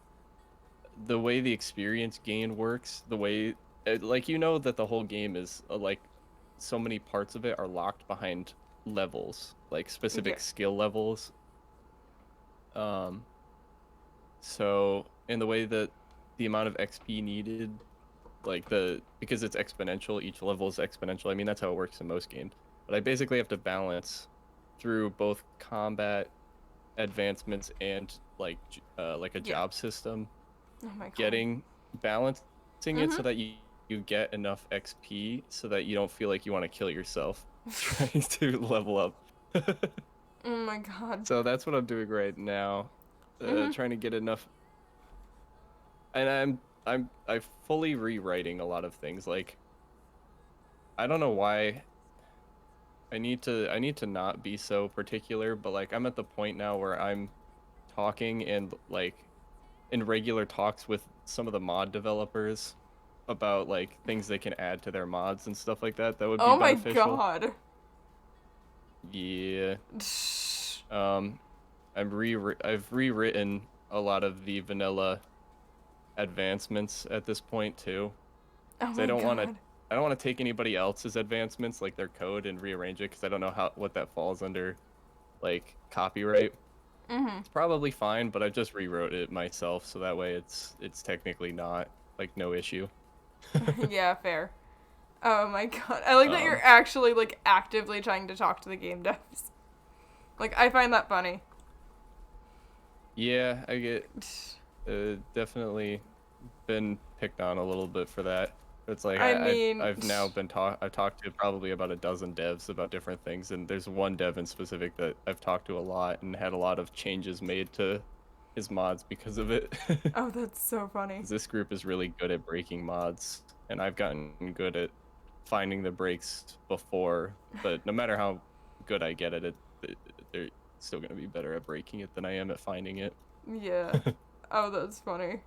the way the experience gain works. The way, like, you know that the whole game is like so many parts of it are locked behind levels, like specific Yeah. skill levels. So in the way that the amount of XP needed, like because it's exponential, each level is exponential. I mean, that's how it works in most games. But I basically have to balance through both combat advancements and like a Yeah. job system, Oh my god. getting balancing it so Mhm. that you get enough XP so that you don't feel like you want to kill yourself trying to level up. Oh my god. So that's what I'm doing right now, Mhm. trying to get enough. And I'm fully rewriting a lot of things. Like I don't know why I need to not be so particular, but like I'm at the point now where I'm talking and like in regular talks with some of the mod developers about like things they can add to their mods and stuff like that that would be Oh my beneficial. god. Yeah. I've rewritten a lot of the vanilla advancements at this point too. Oh 'Cause my god. I don't want to take anybody else's advancements like their code and rearrange it because I don't know what that falls under, like copyright. Mhm. It's probably fine, but I just rewrote it myself so that way it's technically not like no issue. Yeah, fair. Oh my god. I like that you're actually like actively trying to talk to the game devs. Like I find that funny. Yeah, I get definitely been picked on a little bit for that. It's like I mean, I've now I've talked to probably about a dozen devs about different things, and there's one dev in specific that I've talked to a lot and had a lot of changes made to his mods because of it. oh, that's so funny. 'Cause this group is really good at breaking mods, and I've gotten good at finding the breaks before. But no matter how good I get at it, they're still gonna be better at breaking it than I am at finding it. Yeah. Oh, that's funny.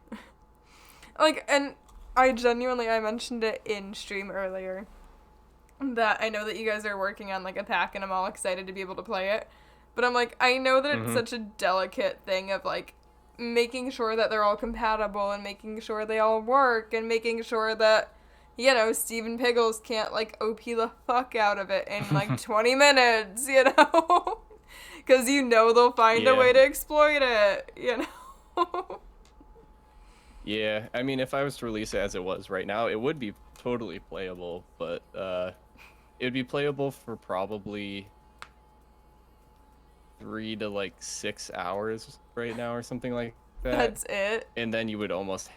Like, and I mentioned it in stream earlier that I know that you guys are working on like a pack and I'm all excited to be able to play it. But I'm like, I know that it's such a delicate thing of like making sure that they're all compatible and making sure they all work and making sure that, you know, Steven Piggles can't like OP the fuck out of it in like 20 minutes, you know? Because you know they'll find a Yeah. way to exploit it, you know? Yeah, I mean, if I was to release it as it was right now, it would be totally playable, but it would be playable for probably 3 to like 6 hours right now or something like that. That's it. And then you would almost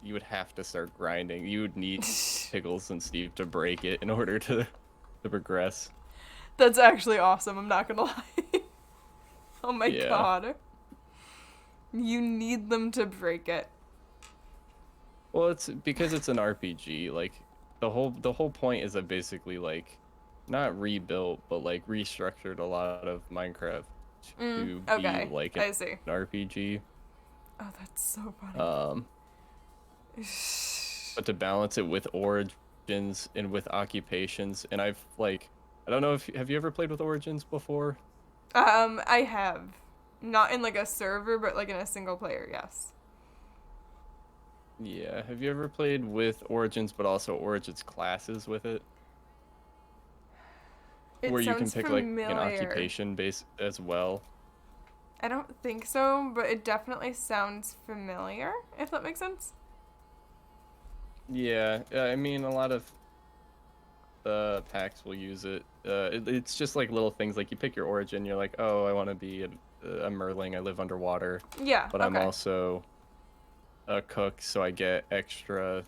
you would have to start grinding. You would need Pickles and Steve to break it in order to progress. That's actually awesome, I'm not gonna lie. Oh my Yeah. god. You need them to break it. Well, it's because it's an RPG. Like the whole point is that basically like not rebuilt, but like restructured a lot of Minecraft to be Okay, like I see. an RPG. Oh, that's so funny. Um, but to balance it with Origins and with occupations, and I've like I don't know if have you ever played with Origins before? I have. Not in like a server, but like in a single player, yes. Yeah. Have you ever played with Origins, but also Origins classes with it? It Where you can sounds pick like an familiar. occupation base as well. I don't think so, but it definitely sounds familiar, if that makes sense. Yeah, I mean a lot of packs will use it. It's just like little things like you pick your origin. You're like, oh, I want to be a merling. I live underwater, Yeah, but I'm okay. also a cook, so I get extra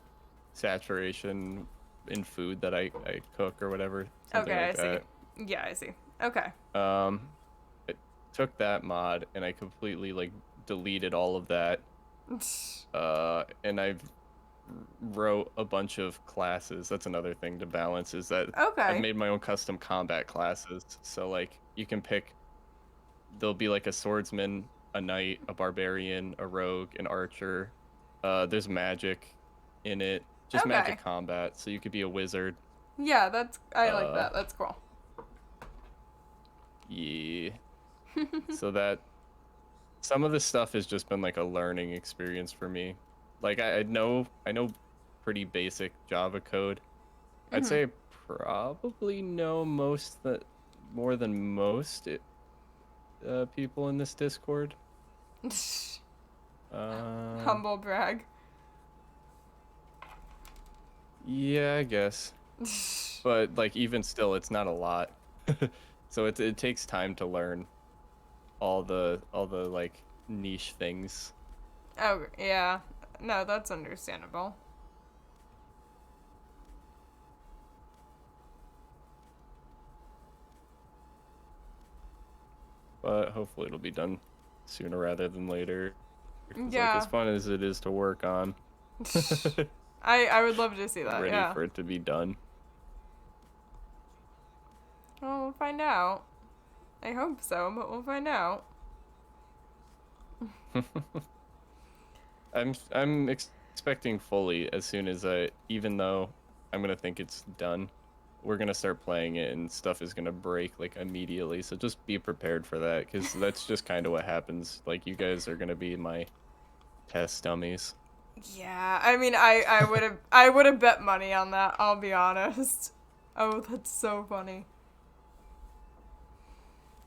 saturation in food that I cook or whatever. Something Okay, like I that. see. Yeah, I see. Okay. I took that mod and I completely like deleted all of that. And I've wrote a bunch of classes. That's another thing to balance is that I've Okay. made my own custom combat classes. So like you can pick there'll be like a swordsman, a knight, a barbarian, a rogue, an archer. There's magic in it. Just Okay. magic combat. So you could be a wizard. Yeah, I like Uh that. That's cool. yeah. So that some of this stuff has just been like a learning experience for me. Like I know pretty basic Java code. I'd say I probably know more than most people in this Discord. Humble brag. Yeah, I guess. But like even still, it's not a lot. So it takes time to learn all the like niche things. Oh, yeah. No, that's understandable. But hopefully it'll be done sooner rather than later. 'Cause, Yeah. like as fun as it is to work on, I would love to see I'm that, ready yeah. for it to be done. Well, we'll find out. I hope so, but we'll find out. I'm expecting fully as soon as even though I'm gonna think it's done, we're gonna start playing it and stuff is gonna break like immediately. So just be prepared for that, because that's just kind of what happens. Like you guys are gonna be my test dummies. Yeah, I mean, I would have bet money on that, I'll be honest. Oh, that's so funny.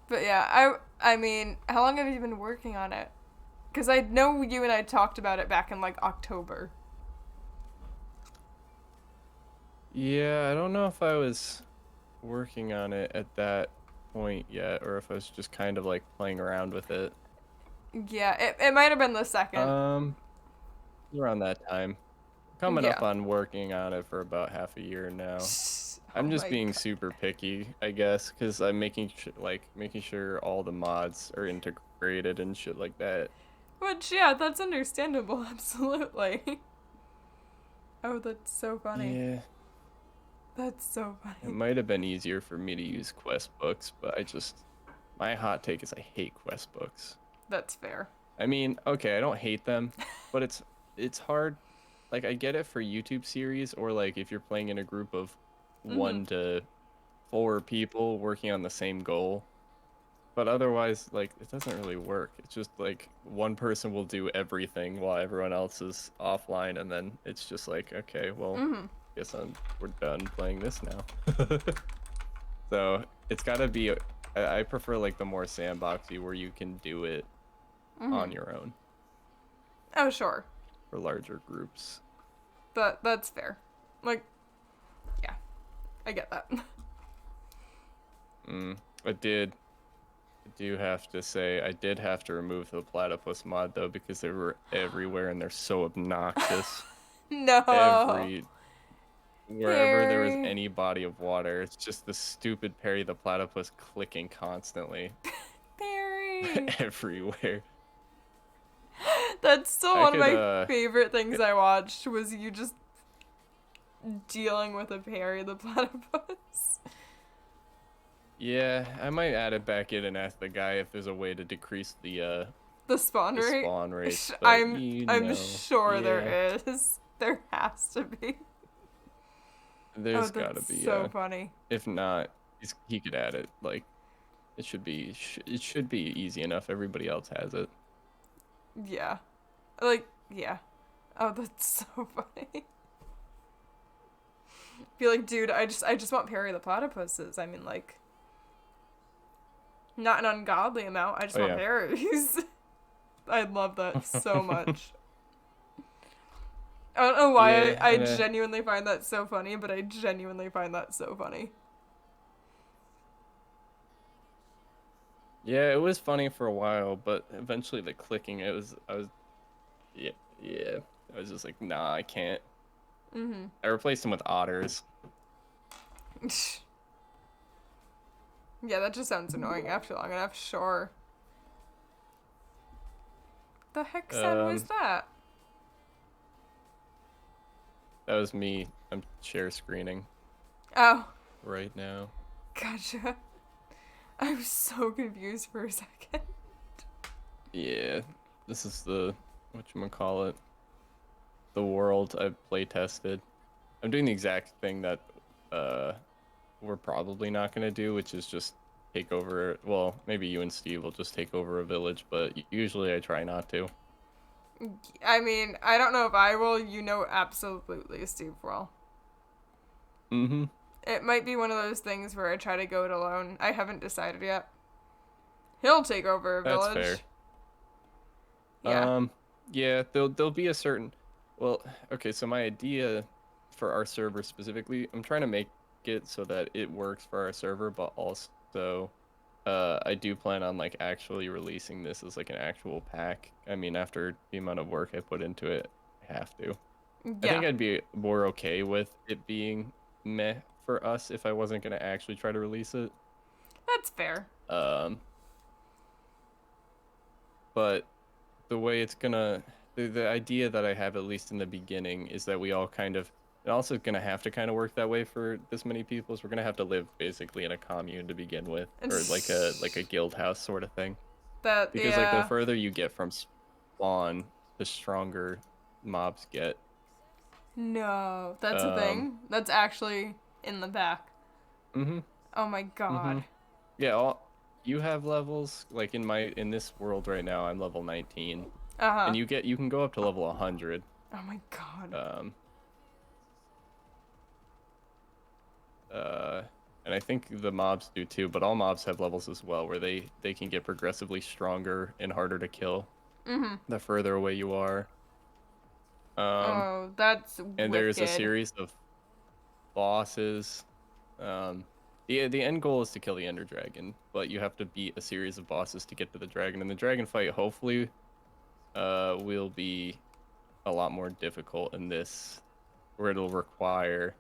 But yeah, I mean, how long have you been working on it? Because I know you and I talked about it back in like October. Yeah, I don't know if I was working on it at that point yet, or if I was just kind of like playing around with it. Yeah, it might have been the second. Around that time. Coming up Yeah. on working on it for about half a year now. I'm Oh just my being God. super picky, I guess, because I'm making sure all the mods are integrated and shit like that. Which, yeah, that's understandable, absolutely. Oh, that's so funny. Yeah, That's so it funny. might have been easier for me to use quest books, but my hot take is I hate quest books. That's fair. I mean, okay, I don't hate them, but it's hard. Like I get it for YouTube series or like if you're playing in a group of 1 to 4 people working on the same goal. But otherwise, like, it doesn't really work. It's just like one person will do everything while everyone else is offline, and then it's just like, okay, well, guess we're done playing this now. So it's gotta be. I prefer like the more sandboxy where you can do it on your own Oh, sure. for larger groups. That's fair. Like, yeah, I get that. I do have to say, I did have to remove the platypus mod though because they were everywhere and they're so obnoxious. No. Wherever there was Harry. any body of water, it's just the stupid Perry the platypus clicking constantly. Perry. parry. everywhere. That's still I one of could, my favorite things I watched was you just dealing with a parry the platypus. Yeah, I might add it back in and ask the guy if there's a way to decrease the The spawn the rate. spawn rate. But I'm sure yeah, there is. There has to be. there's Oh, gotta that's be. so funny. If not, he could add it. Like, it should be easy enough. Everybody else has it. Yeah. Like, yeah. Oh, that's so funny. Be like, dude, I just want parry the platypuses. I mean, like, not an ungodly amount. I just want yeah. parries. I love that so much. I don't know why Yeah, I and, genuinely find that so funny, but I genuinely find that so funny. Yeah, it was funny for a while, but eventually the clicking, I was, yeah, I was just like, nah, I can't. I replaced them with otters. Yeah, that just sounds annoying after long enough, sure. The heck sound was that? That was me. I'm share screening Oh, right now. gotcha. I was so confused for a second. Yeah, this is the whatchamacallit, the world I've play tested. I'm doing the exact thing that we're probably not gonna do, which is just take over. Well, maybe you and Steve will just take over a village, but usually I try not to. I mean, I don't know if I will. You know, absolutely Steve will. Mm-hmm. It might be one of those things where I try to go it alone. I haven't decided yet. He'll take over a village. That's fair. Yeah. Yeah, there'll be a certain. Well, okay, so my idea for our server specifically, I'm trying to make it so that it works for our server, but also, I do plan on like actually releasing this as like an actual pack. I mean, after the amount of work I put into it, I have to. Yeah. I think I'd be more okay with it being meh for us if I wasn't gonna actually try to release it. That's fair. But the way it's gonna, the idea that I have at least in the beginning is that we all kind of, and also gonna have to kind of work that way for this many people. Is we're gonna have to live basically in a commune to begin with, or like a guild house sort of thing. That Because yeah. like the further you get from spawn, the stronger mobs get. No, that's a thing. That's actually in the back. Mm-hmm. Oh my god. Yeah, you have levels like in this world right now. I'm level 19, Uh-huh. and you can go up to level 100. Oh my god. And I think the mobs do too, but all mobs have levels as well, where they can get progressively stronger and harder to kill. The further away you are. Oh, that's And there's a wicked. series of bosses. The end goal is to kill the Ender Dragon, but you have to beat a series of bosses to get to the dragon. And the dragon fight, hopefully, will be a lot more difficult in this, where it'll require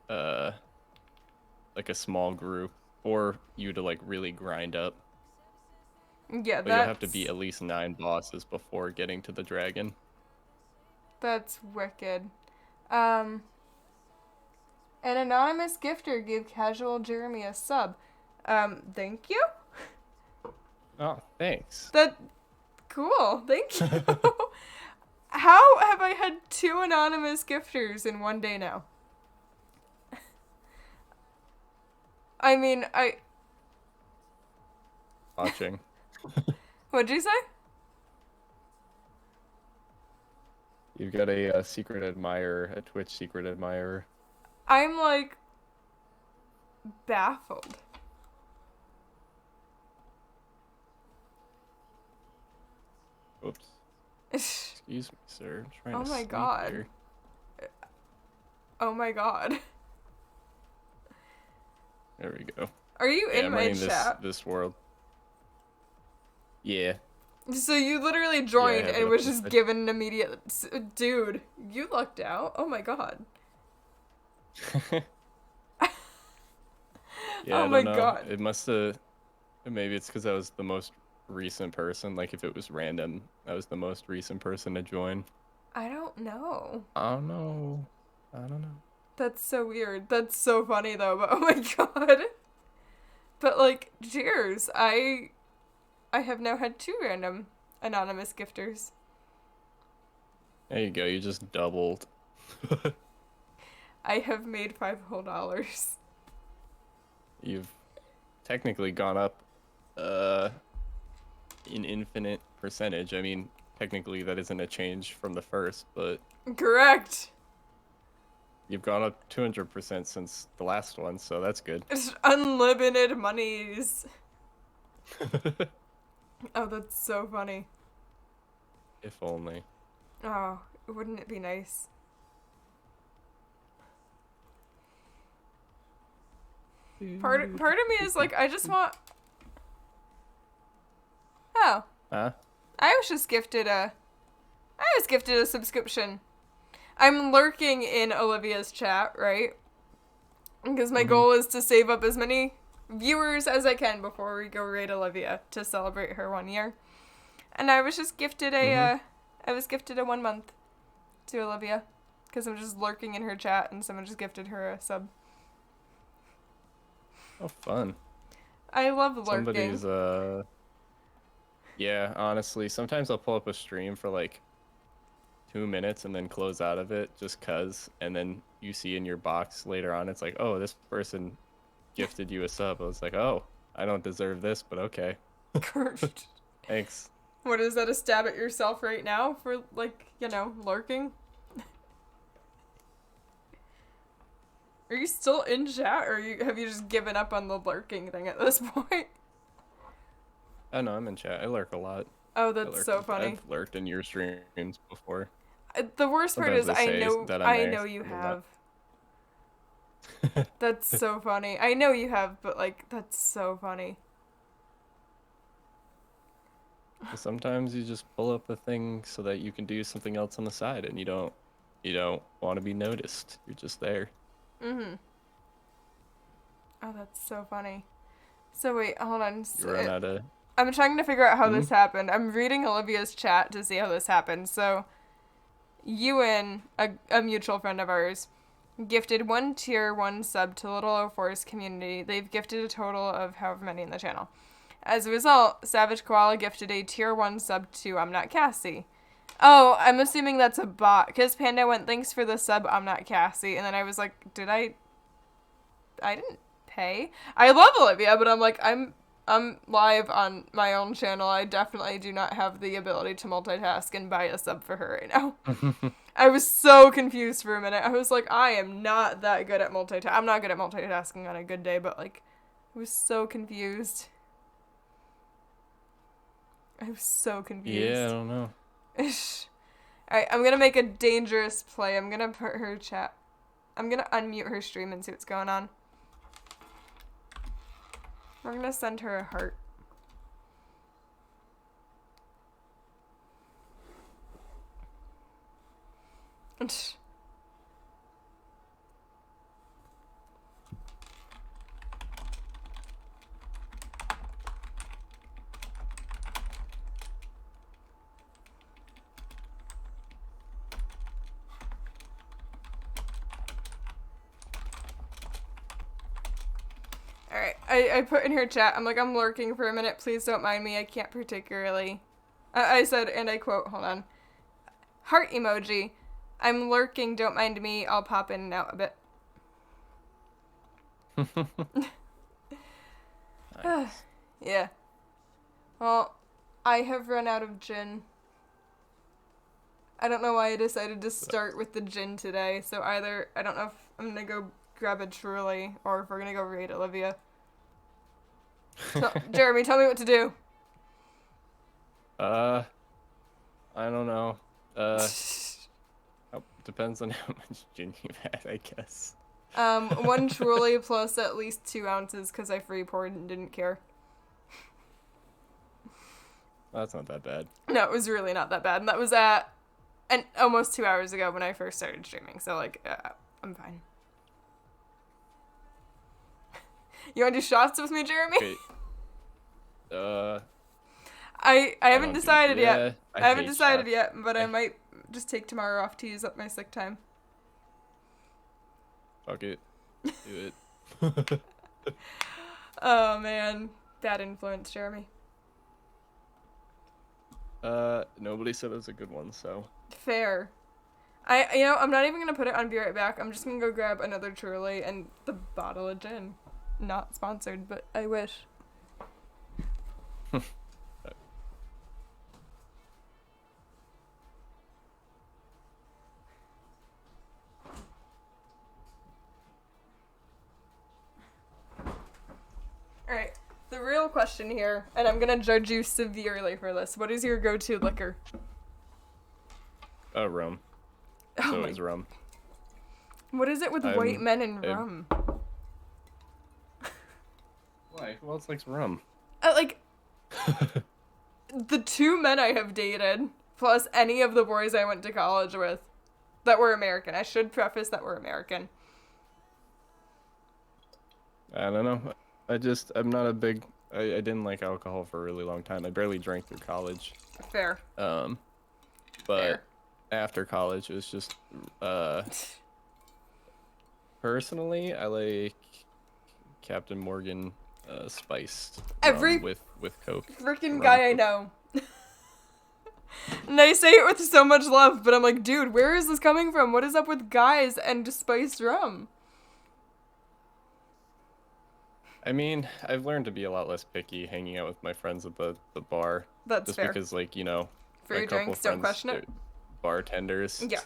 like a small group, or you to like really grind up. Yeah, But you have to beat at least 9 bosses before getting to the dragon. That's wicked. An anonymous gifter gave Casual Jeremy a sub. Thank you? Oh, thanks. That cool. Thank you. How have I had 2 anonymous gifters in one day now? I mean, Watching. what'd you say? You've got a secret admirer, a Twitch secret admirer. I'm like baffled. Oops. Excuse me, sir. I'm trying Oh to my sleep God. here. Oh my god. There we go. Are you Yeah, in I'm my running chat? this world. Yeah. So you literally joined have it and up was on just the- given an immediate... Dude, you lucked out. Oh my god. Yeah, Oh I my don't know. God. It must have. Maybe it's because I was the most recent person. Like if it was random, I was the most recent person to join. I don't know. I don't know. I don't know. That's so weird. That's so funny though, but oh my god. But like, cheers. I have now had 2 random anonymous gifters. There you go. You just doubled. I have made $5 whole. You've technically gone up an infinite percentage. I mean, technically that isn't a change from the first, but Correct. you've gone up 200% since the last one, so that's good. It's unlimited monies. Oh, that's so funny. If only. Oh, wouldn't it be nice? Part of me is like, I just want. Oh, Huh? I was gifted a subscription. I'm lurking in Olivia's chat, right? Because my goal is to save up as many viewers as I can before we go raid Olivia to celebrate her 1 year. And I was just gifted a 1 month to Olivia because I'm just lurking in her chat and someone just gifted her a sub. Oh, fun. I love lurking. Somebody's, yeah, honestly, sometimes I'll pull up a stream for like 2 minutes and then close out of it just 'cause, and then you see in your box later on, it's like, oh, this person gifted you a sub. I was like, oh, I don't deserve this, but okay. Thanks. What is that, a stab at yourself right now for, like, lurking? Are you still in chat, or have you just given up on the lurking thing at this point? Oh, no, I'm in chat. I lurk a lot. Oh, that's so funny. I've lurked in your streams before. The worst part is Sometimes they say that I'm I nice, know you but I'm have. That's so funny. I know you have, but, like, that's so funny. Sometimes you just pull up a thing so that you can do something else on the side, and you don't want to be noticed. You're just there. Mm-hmm. Oh, that's so funny. So wait, hold on. You run out of. I'm trying to figure out how this happened. I'm reading Olivia's chat to see how this happened. So, Ewan, a mutual friend of ours, gifted 1 tier 1 sub to Little O Forest community. They've gifted a total of however many in the channel. As a result, Savage Koala gifted a tier 1 sub to I'm Not Cassie. Oh, I'm assuming that's a bot, because Panda went, thanks for the sub, I'm Not Cassie. And then I was like, I didn't pay. I love Olivia, but I'm like, I'm live on my own channel. I definitely do not have the ability to multitask and buy a sub for her right now. I was so confused for a minute. I was like, I am not that good at I'm not good at multitasking on a good day, but like, I was so confused. I was so confused. Yeah, I don't know. Alright, I'm gonna make a dangerous play. I'm gonna put her chat. I'm gonna unmute her stream and see what's going on. I'm gonna send her a heart. Alright, I put in her chat, I'm like, I'm lurking for a minute, please don't mind me, I can't particularly. I said, and I quote, hold on. Heart emoji. I'm lurking, don't mind me, I'll pop in and out a bit. Nice. Yeah. Well, I have run out of gin. I don't know why I decided to start with the gin today, so either, I don't know if I'm gonna go grab a Truly, or if we're gonna go raid Olivia. Jeremy, tell me what to do. I don't know. Depends on how much gin you've had, I guess. 1 Truly plus at least 2 ounces, because I free poured and didn't care. That's not that bad. No, it was really not that bad, and that was almost 2 hours ago when I first started streaming, so, like, I'm fine. You want to do shots with me, Jeremy? Okay. I haven't don't do- decided yeah, yet. I I haven't hate decided shock. yet, but I I- might just take tomorrow off to use up my sick time. Fuck it. Do it. Oh man, bad influence, Jeremy. Nobody said it was a good one, so. Fair. I'm not even gonna put it on Be Right Back. I'm just gonna go grab another Truly and the bottle of gin. Not sponsored, but I wish. Alright, the real question here, and I'm gonna judge you severely for this. What is your go-to liquor? Rum. Oh So my- is rum. What is it with white men and I'm- rum? Why? Who else likes rum? Like, the 2 men I have dated, plus any of the boys I went to college with, that were American. I should preface that we're American. I don't know. I'm not a big. I didn't like alcohol for a really long time. I barely drank through college. Fair. But Fair. after college, it was just. Personally, I like Captain Morgan spiced Every rum with Coke. Freaking Rum guy I Coke. know. And I say it with so much love, but I'm like, dude, where is this coming from? What is up with guys and spiced rum? I mean, I've learned to be a lot less picky hanging out with my friends at the bar. That's Just fair. because, like, you know, For my your couple drinks, don't friends, question it. they're bartenders. Yeah.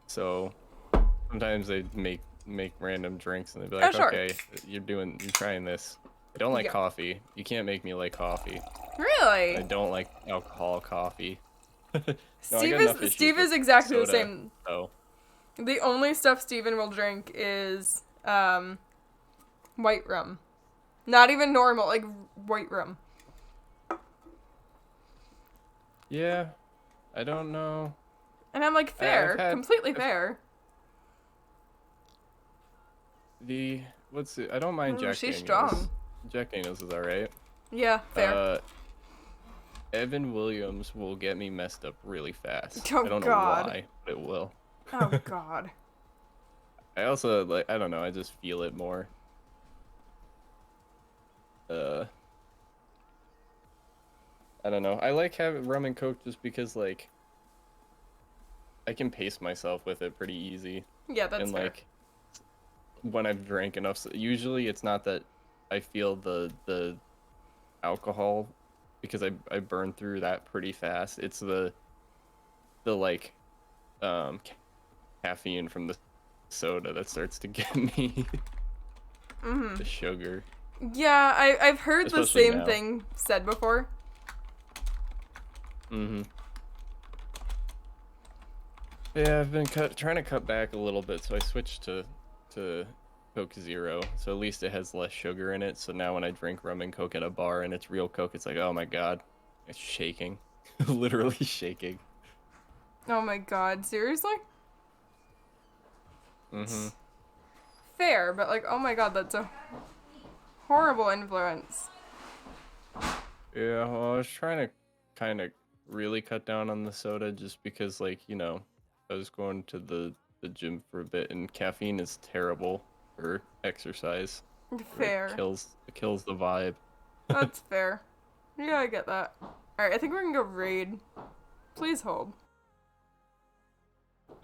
So sometimes they make random drinks and they'd be Oh, like, sure. okay, you're trying this. I don't like Yeah. coffee. You can't make me like coffee. Really? I don't like alcohol coffee. No, I Steve got enough is issues Steve with is exactly the soda, same. So The only stuff Steven will drink is white rum. Not even normal, like white rum. yeah, I don't know. And I'm like, fair, I've had- completely I've- fair. I don't mind Ooh, Jack she's Daniels. strong. Jack Daniels is alright. Yeah, fair. Evan Williams will get me messed up really fast. Oh, I don't God. know why, but it will. Oh God. I also like I don't know, I just feel it more. I don't know. I like having rum and Coke just because like I can pace myself with it pretty easy. Yeah, that's and fair. like when I've drank enough, usually it's not that I feel the alcohol because I burn through that pretty fast. It's the like caffeine from the soda that starts to get me. The sugar. Yeah, I've heard the Especially same now. thing said before. Yeah, I've been trying to cut back a little bit, so I switched to Coke Zero. So at least it has less sugar in it. So now when I drink rum and Coke at a bar and it's real Coke, it's like, oh my God, it's shaking, literally shaking. Oh my God, seriously? Fair, but like, oh my God, that's a horrible influence. Yeah, well, I was trying to kind of really cut down on the soda just because, like, you know, I was going to the gym for a bit and caffeine is terrible for exercise. Fair. It kills the vibe. That's fair. Yeah, I get that. Alright, I think we're gonna go raid. Please hold.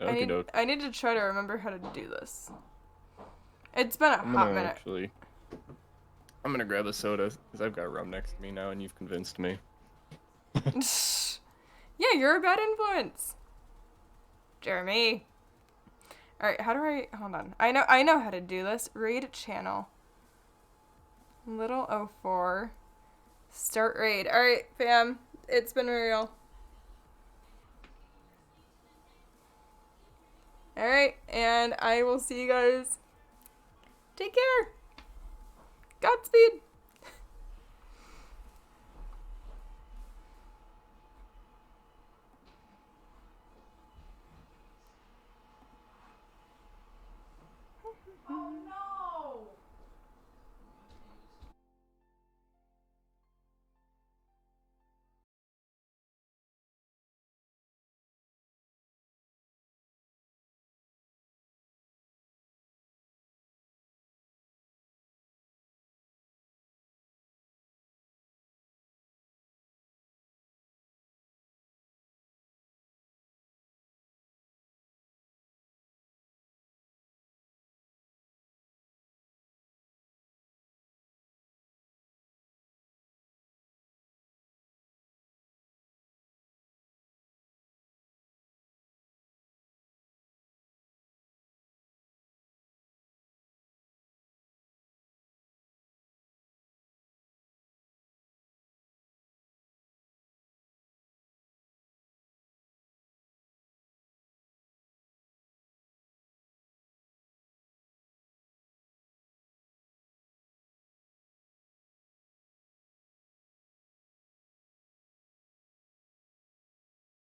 Okie I need to try to remember how to do this. It's been a hot minute. I'm gonna grab a soda because I've got rum next to me now and you've convinced me. Yeah, you're a bad influence. Jeremy. Alright, how do I... Hold on. I know how to do this. Raid channel. Little 04. Start raid. Alright, fam. It's been real. Alright, and I will see you guys. Take care. Godspeed.